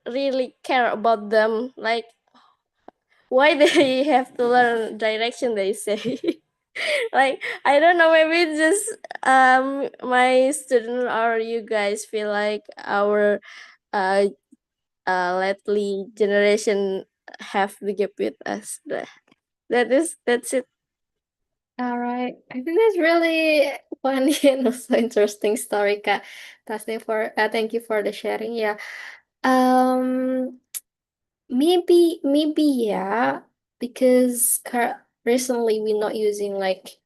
really care about them. Like why they have to learn direction, they say. Like I don't know, maybe it's just my student or you guys feel like our uh lately generation have the gap with us. That's it. All right. I think that's really funny and also interesting story, Kak. Thank you for the sharing. Yeah. Um, maybe yeah, because recently we're not using like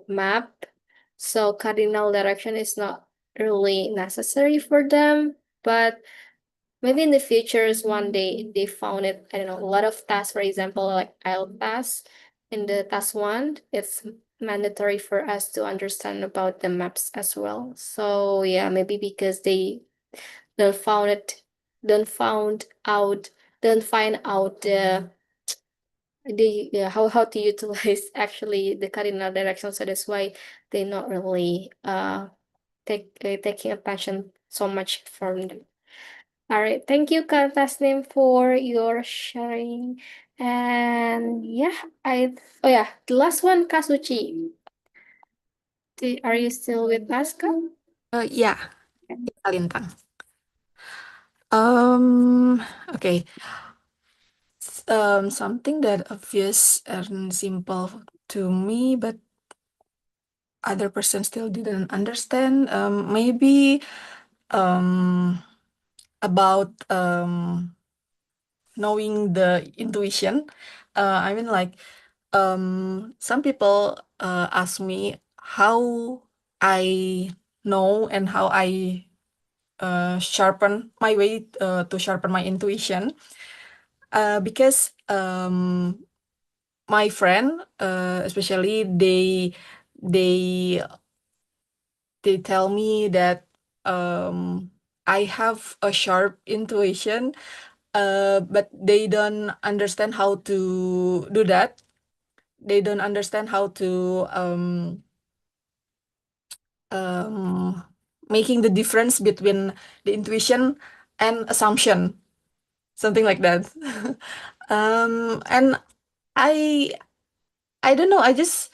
map, so cardinal direction is not really necessary for them. But maybe in the futures, one day they found it. I don't know, a lot of tasks, for example, like IELTS tasks. In the task one, it's mandatory for us to understand about the maps as well. So yeah, maybe because they don't found it, don't found out, don't find out the how to utilize actually the cardinal direction. So that's why they not really taking attention so much from them. All right, thank you, Kak Tasnim, for your sharing. And yeah, oh yeah, the last one, Kasuchi. Are you still with us, Kak? Yeah, Alintang. Okay. Something that obvious and simple to me, but other person still didn't understand. Maybe about knowing the intuition. I mean, like, some people ask me how I know and how I sharpen my way to sharpen my intuition. Because my friend, especially they they tell me that I have a sharp intuition, but they don't understand how to do that. They don't understand how to making the difference between the intuition and assumption, something like that. And I I don't know. I just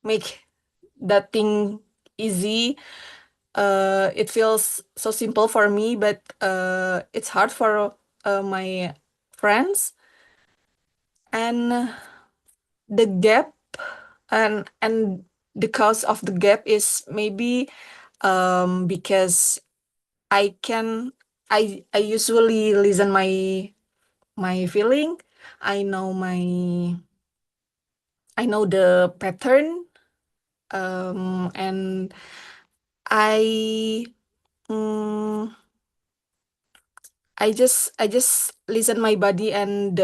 make that thing easy. It feels so simple for me, but it's hard for my friends. And the gap and the cause of the gap is maybe because I can I usually listen my feeling. I know my I know the pattern, and I mm, I just listen my body, and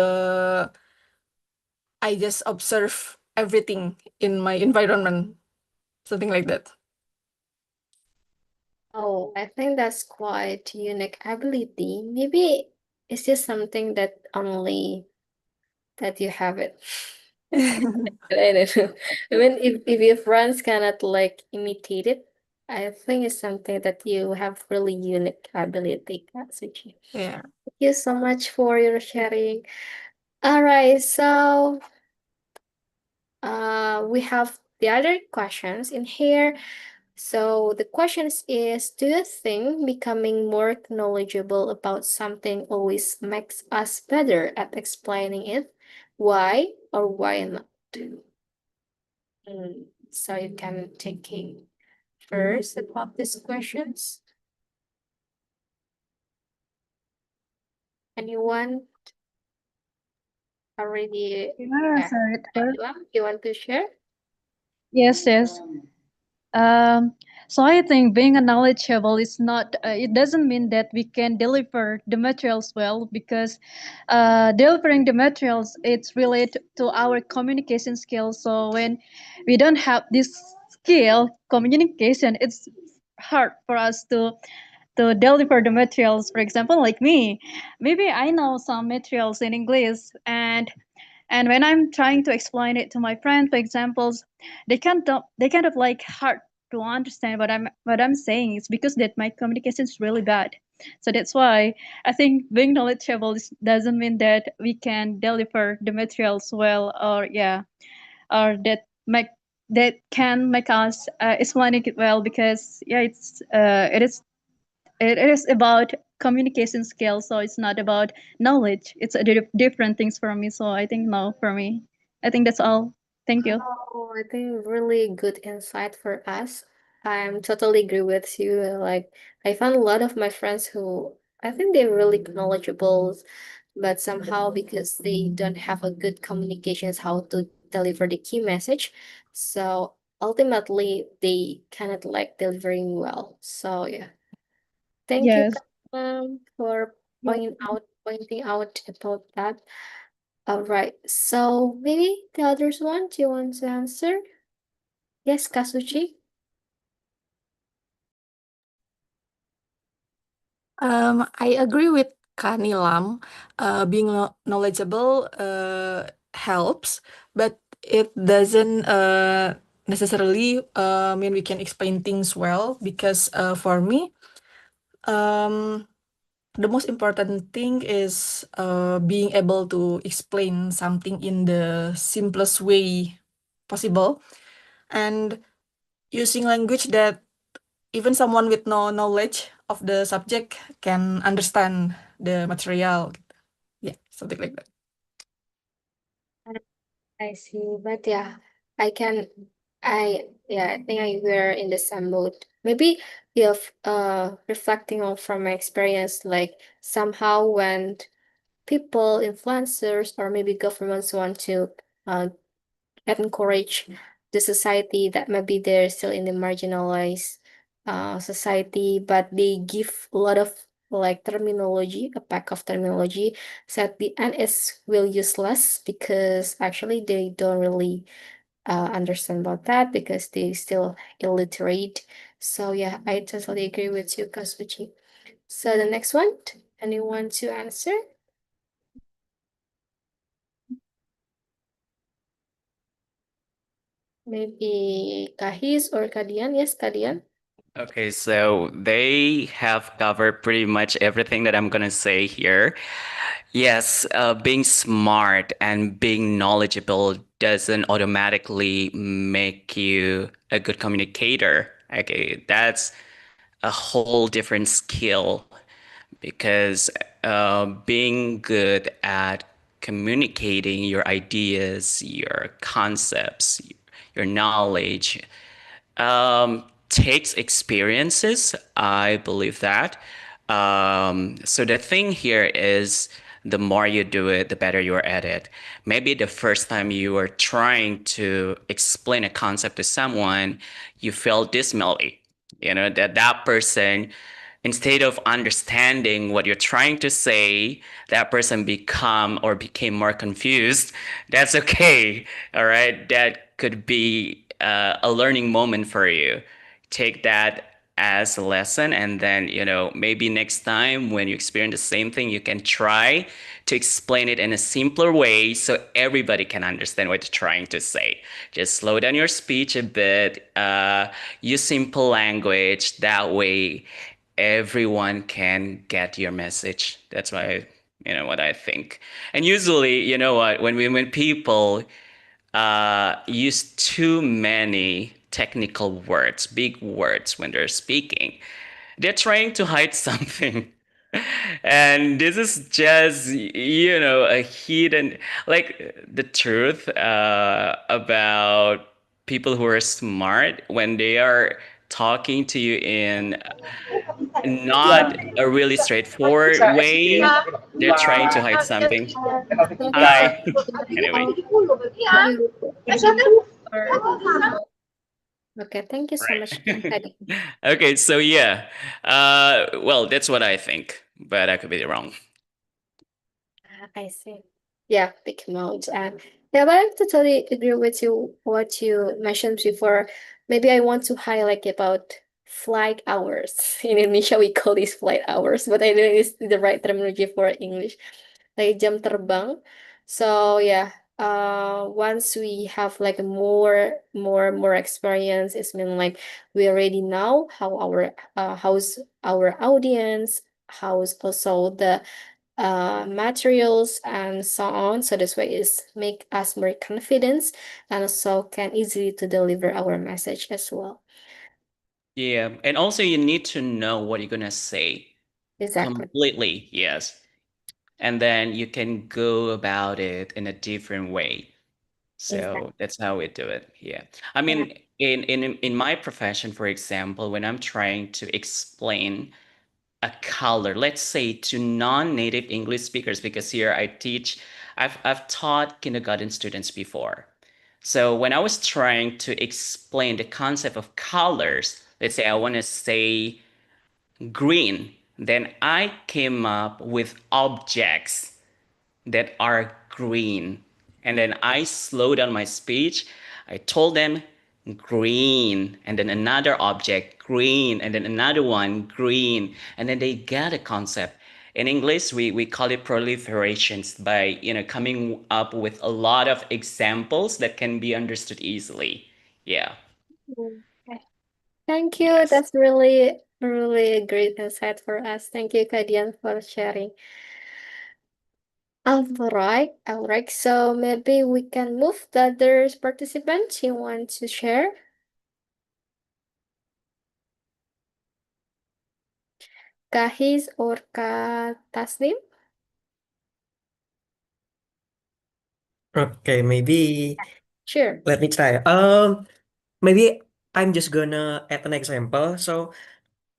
I just observe everything in my environment. something like that. Oh, I think that's quite unique ability. Maybe it's just something that only that you have it. I don't know. I mean, if your friends cannot like imitate it, I think it's something that you have really unique ability, Katsuchi. Yeah. Thank you so much for your sharing. All right, so we have the other questions in here. So the questions is, do you think becoming more knowledgeable about something always makes us better at explaining it? Why or why not? So you can take it first about these questions. Anyone already? Yeah, sorry. You want to share? Yes, yes. Um, so I think being a knowledgeable is not, it doesn't mean that we can deliver the materials well, because delivering the materials, it's related to our communication skills. So when we don't have this skill, communication, it's hard for us to deliver the materials. For example, like me, maybe I know some materials in English, and when I'm trying to explain it to my friend, for examples, they kind of like hard to understand what I'm saying. It's because that my communication is really bad. So that's why I think being knowledgeable doesn't mean that we can deliver the materials well, or yeah, or that can make us explaining it well, because yeah, it is about communication skills, so it's not about knowledge. It's different things for me, so I think no, for me, I think that's all. Thank you. Oh, I think really good insight for us. I'm totally agree with you. Like, I found a lot of my friends who I think they're really knowledgeable, but somehow because they don't have a good communications how to deliver the key message, so ultimately they cannot like delivering well. So yeah, thank you, Yes. for pointing out about that. All right. So maybe the others one, do you want to answer? Yes, Kasuchi. I agree with Kanilam. Being knowledgeable helps, but it doesn't necessarily mean we can explain things well, because for me, the most important thing is being able to explain something in the simplest way possible, and using language that even someone with no knowledge of the subject can understand the material. Yeah, something like that. I see, but yeah, I can, I think we're in the same mood. Maybe if reflecting on from my experience, like somehow when people, influencers, or maybe governments want to uh encourage the society that maybe they're still in the marginalized society, but they give a lot of like terminology, a pack of terminology. So at the end, it's will useless because actually they don't really understand about that because they still illiterate. So yeah, I totally agree with you, Kasuchi. So the next one, anyone to answer? Maybe Kahis or Kadian? Yes, Kadian. Okay, so they have covered pretty much everything that I'm gonna say here. Yes, being smart and being knowledgeable doesn't automatically make you a good communicator. Okay, that's a whole different skill because being good at communicating your ideas, your concepts, your knowledge takes experiences. I believe that. So the thing here is the more you do it, the better you are at it. Maybe the first time you are trying to explain a concept to someone, you feel dismally. You know, that person, instead of understanding what you're trying to say, that person became more confused. That's okay. All right. That could be a learning moment for you. Take that as a lesson, and then maybe next time when you experience the same thing, you can try to explain it in a simpler way so everybody can understand what you're trying to say. Just slow down your speech a bit, use simple language. That way everyone can get your message. That's why what I think. And usually, when people use too many technical words, big words when they're speaking, they're trying to hide something. And this is just a hidden, like, the truth about people who are smart when they are talking to you in not a really straightforward way. They're trying to hide something. Thank you so Hi. much. Anyway, You are okay. Thank you so much, right. Kadi. Okay, so yeah. Well, that's what I think, but I could be wrong. I see. Yeah, big amount. And yeah, but I totally agree with you what you mentioned before. Maybe I want to highlight about flight hours. In Indonesia, we call these flight hours, but I don't know it's the right terminology for English. Like jam terbang. So yeah, once we have like more experience, it's mean like we already know how how's our audience, how's also the materials and so on. So this way is make us more confidence and also can easily to deliver our message as well. Yeah, and also you need to know what you're gonna say Exactly. completely. Yes, and then you can go about it in a different way. Exactly. So that's how we do it. Yeah. I Yeah. mean, in my profession, for example, when I'm trying to explain a color, let's say to non-native English speakers, because here I've taught kindergarten students before. So when I was trying to explain the concept of colors, let's say I want to say green, then I came up with objects that are green. And then I slowed down my speech. I told them green, and then another object, green, and then another one, green. And then they get a concept. In English, we call it proliferations by, coming up with a lot of examples that can be understood easily. Yeah. Mm, okay. Thank you. Yes. That's really a great insight for us. Thank you, Kadian, for sharing. All right. So maybe we can move the other participants you want to share. Kahis or Kak Tasnim? Okay, maybe Sure. let me try. Maybe I'm just gonna add an example. So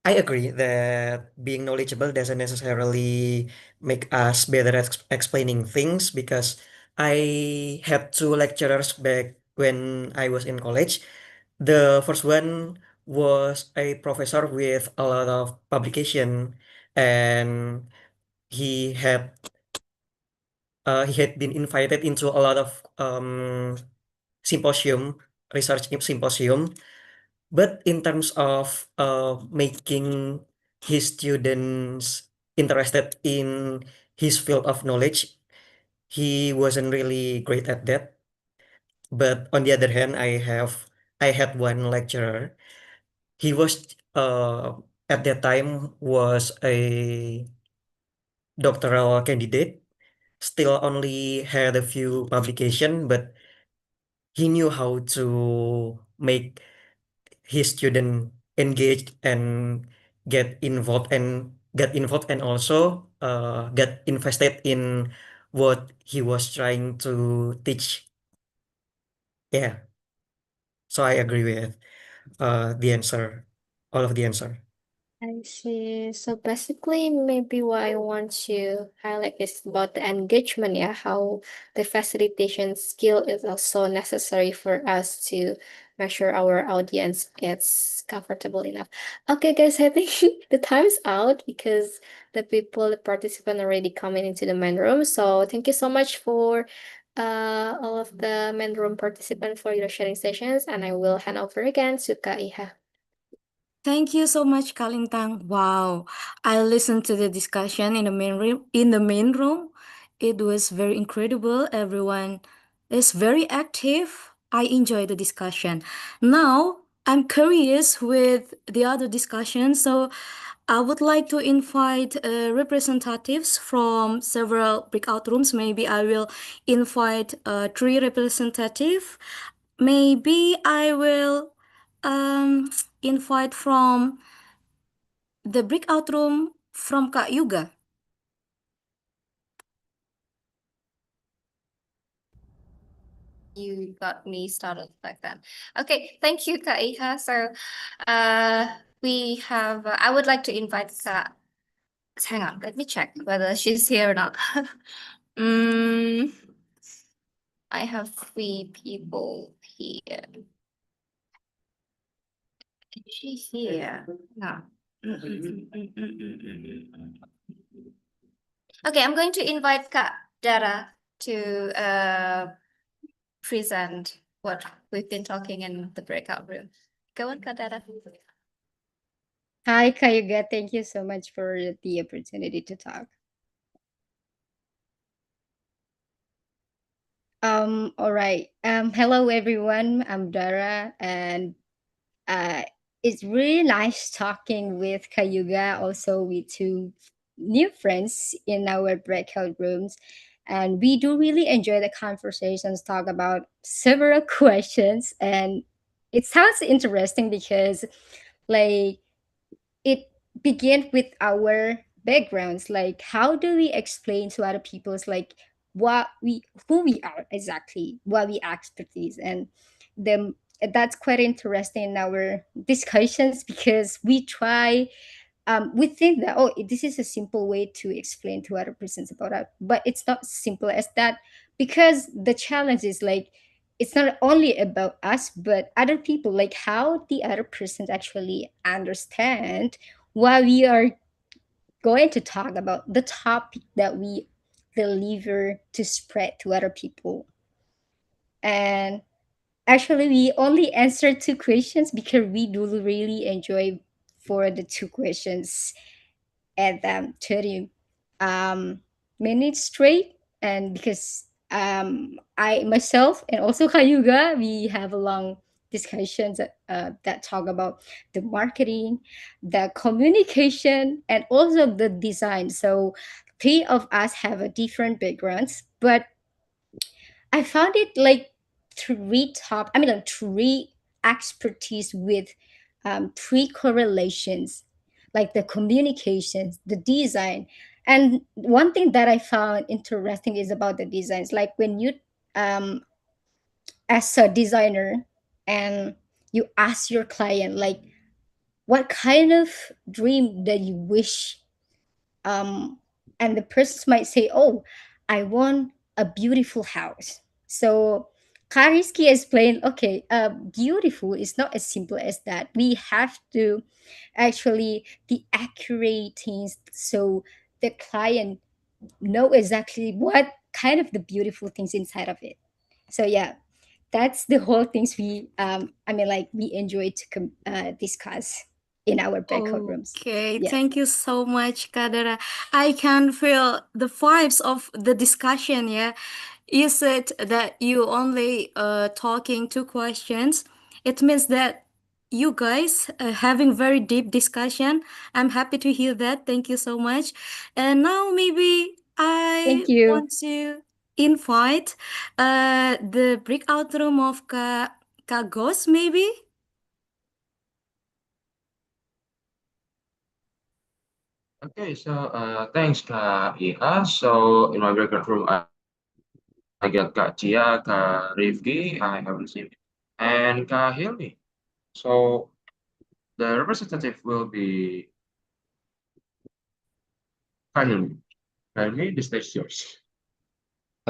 I agree that being knowledgeable doesn't necessarily make us better at explaining things because I had two lecturers back when I was in college. The first one was a professor with a lot of publication, and he had he had been invited into a lot of symposium, research symposium. But in terms of making his students interested in his field of knowledge, he wasn't really great at that. But on the other hand, I had one lecturer. He was at that time was a doctoral candidate, still only had a few publication, but he knew how to make his student engaged and get involved and also get invested in what he was trying to teach. Yeah, so I agree with the answer, all of the answer. I see. So basically, maybe what I want to highlight is about the engagement, yeah, how the facilitation skill is also necessary for us to make sure our audience gets comfortable enough. Okay, guys, I think the time's out because the participant already coming into the main room. So thank you so much for all of the main room participants for your sharing sessions, and I will hand over again to Kak Iha. Thank you so much, Kalintang. Wow, I listened to the discussion in the main room. In the main room, it was very incredible. Everyone is very active. I enjoy the discussion. Now I'm curious with the other discussion, so I would like to invite representatives from several breakout rooms. Maybe I will invite three representatives. Maybe I will invite from the breakout room from Kak Yuga. You got me started like that. Okay, thank you, Kak Iha. So, we have. I would like to invite Kak. Hang on, let me check whether she's here or not. mm, I have three people here. Is she here? No. Okay, I'm going to invite Kak Dara to present what we've been talking in the breakout room. Go on, Kak Dara. Hi, Kayuga. Thank you so much for the opportunity to talk. All right. Hello everyone. I'm Dara, and uh it's really nice talking with Kayuga, also with two new friends in our breakout rooms. And we do really enjoy the conversations, talk about several questions, and it sounds interesting because like it begins with our backgrounds, like how do we explain to other people's like what we who we are exactly, what we expertise, and the that's quite interesting in our discussions because we try we think that oh this is a simple way to explain to other persons about it, but it's not simple as that because the challenge is like it's not only about us but other people, like how the other person actually understand what we are going to talk about, the topic that we deliver to spread to other people. And actually we only answered two questions because we do really enjoy for the two questions at 30 um, minutes straight. And because I myself and also Kayuga, we have a long discussions that talk about the marketing, the communication, and also the design. So three of us have a different backgrounds, but I found it like like three expertise with three correlations, like the communications, the design. And one thing that I found interesting is about the designs. Like when you, as a designer, and you ask your client, like, what kind of dream that you wish um, and the person might say, "Oh, I want a beautiful house." So Kariski explained, "Okay, beautiful is not as simple as that. We have to actually the accurate things so the client know exactly what kind of the beautiful things inside of it." So yeah, that's the whole things we like we enjoy to discuss in our breakout rooms. Okay, Yeah. thank you so much, Kadara. I can feel the vibes of the discussion. Yeah, you said that you only talking two questions. It means that you guys having very deep discussion. I'm happy to hear that. Thank you so much. And now maybe I Thank you. want to invite the breakout room of Ka Ghost, maybe. Okay, so thanks Kak Iha. So in my breakout room, I got Kak Chia, Kak Rifki, I haven't seen, and Kak Hilmi. So the representative will be Kak Hilmi. Kak Hilmi, the stage is yours.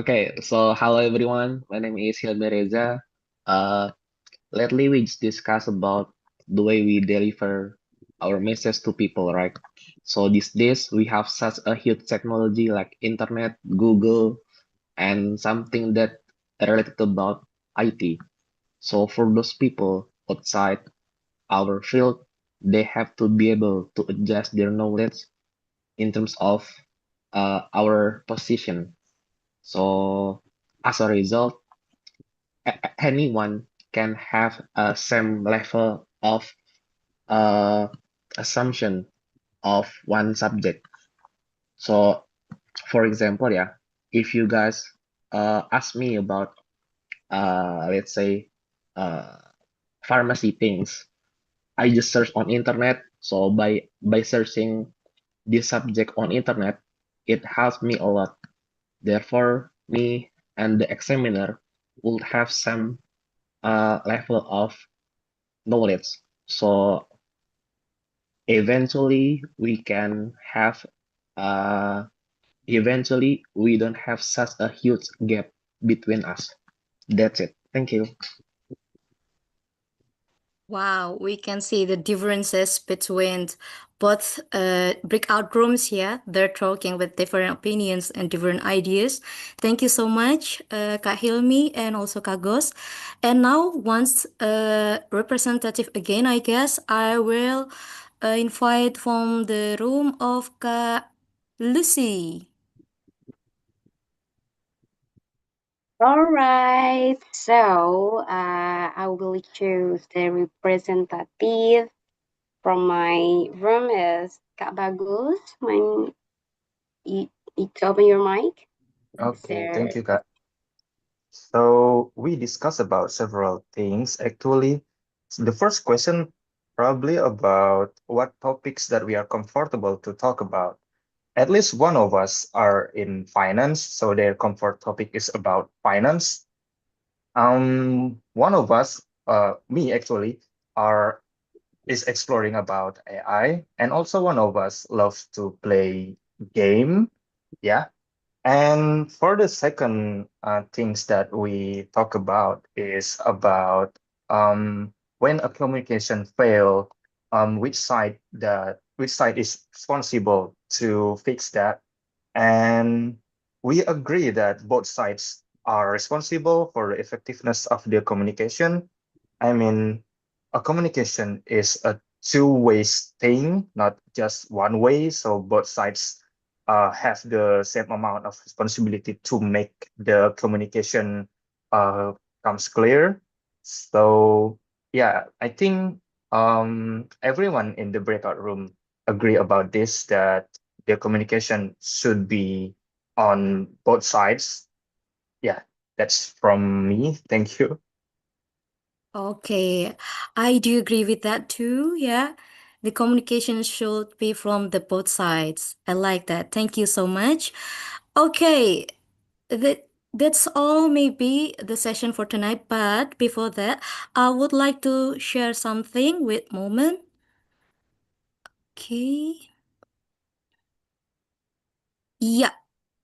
Okay, so hello everyone. My name is Hilmi Reza. Uh, Lately we just discussed about the way we deliver our message to people, right? So these days we have such a huge technology like internet, Google, and something that related about IT. So for those people outside our field, they have to be able to adjust their knowledge in terms of our position. So as a result, anyone can have a same level of uh, assumption of one subject. So for example, yeah, if you guys ask me about let's say uh, pharmacy things, I just search on internet. So by searching this subject on internet, it helps me a lot. Therefore, me and the examiner will have some level of knowledge. So eventually we can have uh, eventually we don't have such a huge gap between us. That's it. Thank you. Wow, we can see the differences between both breakout rooms here. They're talking with different opinions and different ideas. Thank you so much, Kak Hilmi and also Kak Gos. And now, once representative again, I guess I will invite from the room of Kak Lucy. All right, so I will choose the representative from my room is Kak Bagus. You open your mic. Okay, So, thank you, Kak. So we discussed about several things actually. The first question probably about what topics that we are comfortable to talk about. At least one of us are in finance, so their comfort topic is about finance. One of us, me actually, are is exploring about AI, and also one of us loves to play game. Yeah. And for the second things that we talk about is about when a communication fail, which side is responsible to fix that. And we agree that both sides are responsible for the effectiveness of their communication. I mean, a communication is a two-way thing, not just one way. So both sides have the same amount of responsibility to make the communication comes clear. So yeah, I think everyone in the breakout room agree about this, that the communication should be on both sides. Yeah, that's from me. Thank you. Okay, I do agree with that too. Yeah, the communication should be from the both sides. I like that. Thank you so much. Okay, that's all maybe the session for tonight. But before that, I would like to share something with Moment. Okay. Yeah,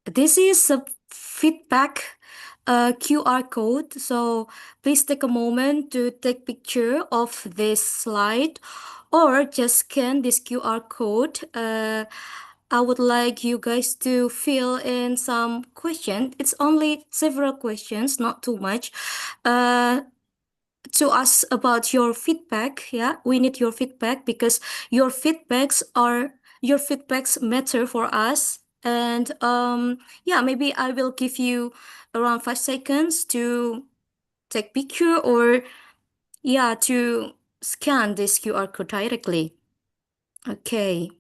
this is a feedback QR code. So please take a moment to take picture of this slide or just scan this QR code. I would like you guys to fill in some questions. It's only several questions, not too much. Uh, to us about your feedback. Yeah, we need your feedback because your feedbacks matter for us. And yeah, maybe I will give you around 5 seconds to take picture or yeah to scan this QR code directly. Okay.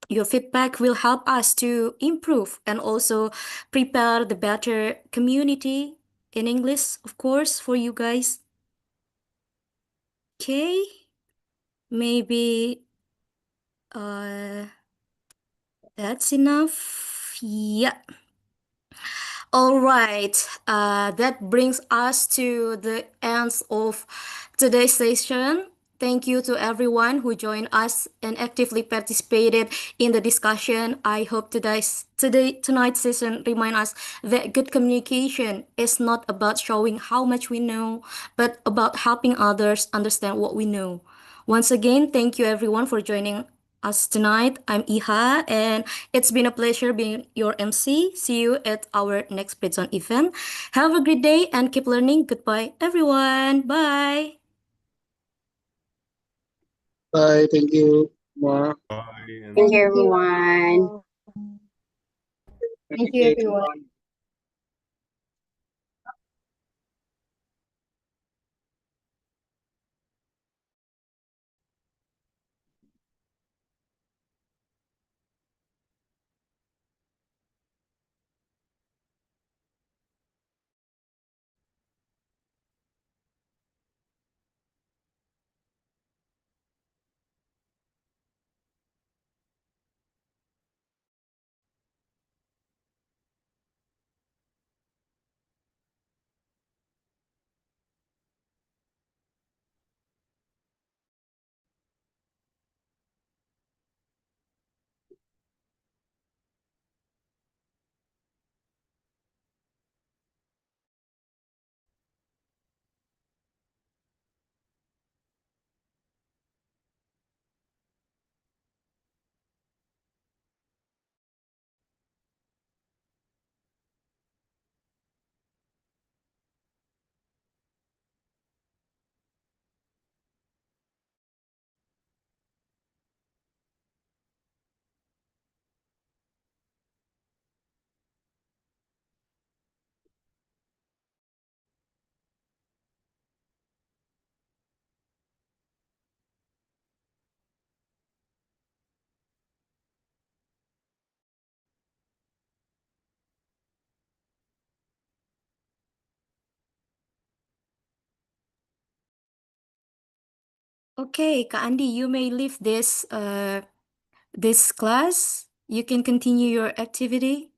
Your feedback will help us to improve and also prepare the better community in English, of course, for you guys. Okay. Maybe uh that's enough. Yeah. All right. That brings us to the end of today's session. Thank you to everyone who joined us and actively participated in the discussion. I hope tonight's session remind us that good communication is not about showing how much we know, but about helping others understand what we know. Once again, thank you everyone for joining us tonight. I'm Iha, and it's been a pleasure being your MC. See you at our next Britzone event. Have a great day and keep learning. Goodbye, everyone. Bye. Bye. Thank you. Ma. Bye, and Thank you, Thank you. everyone. Have a Thank good you, day, everyone. everyone. Okay, Kak Andi, you may leave this class. You can continue your activity.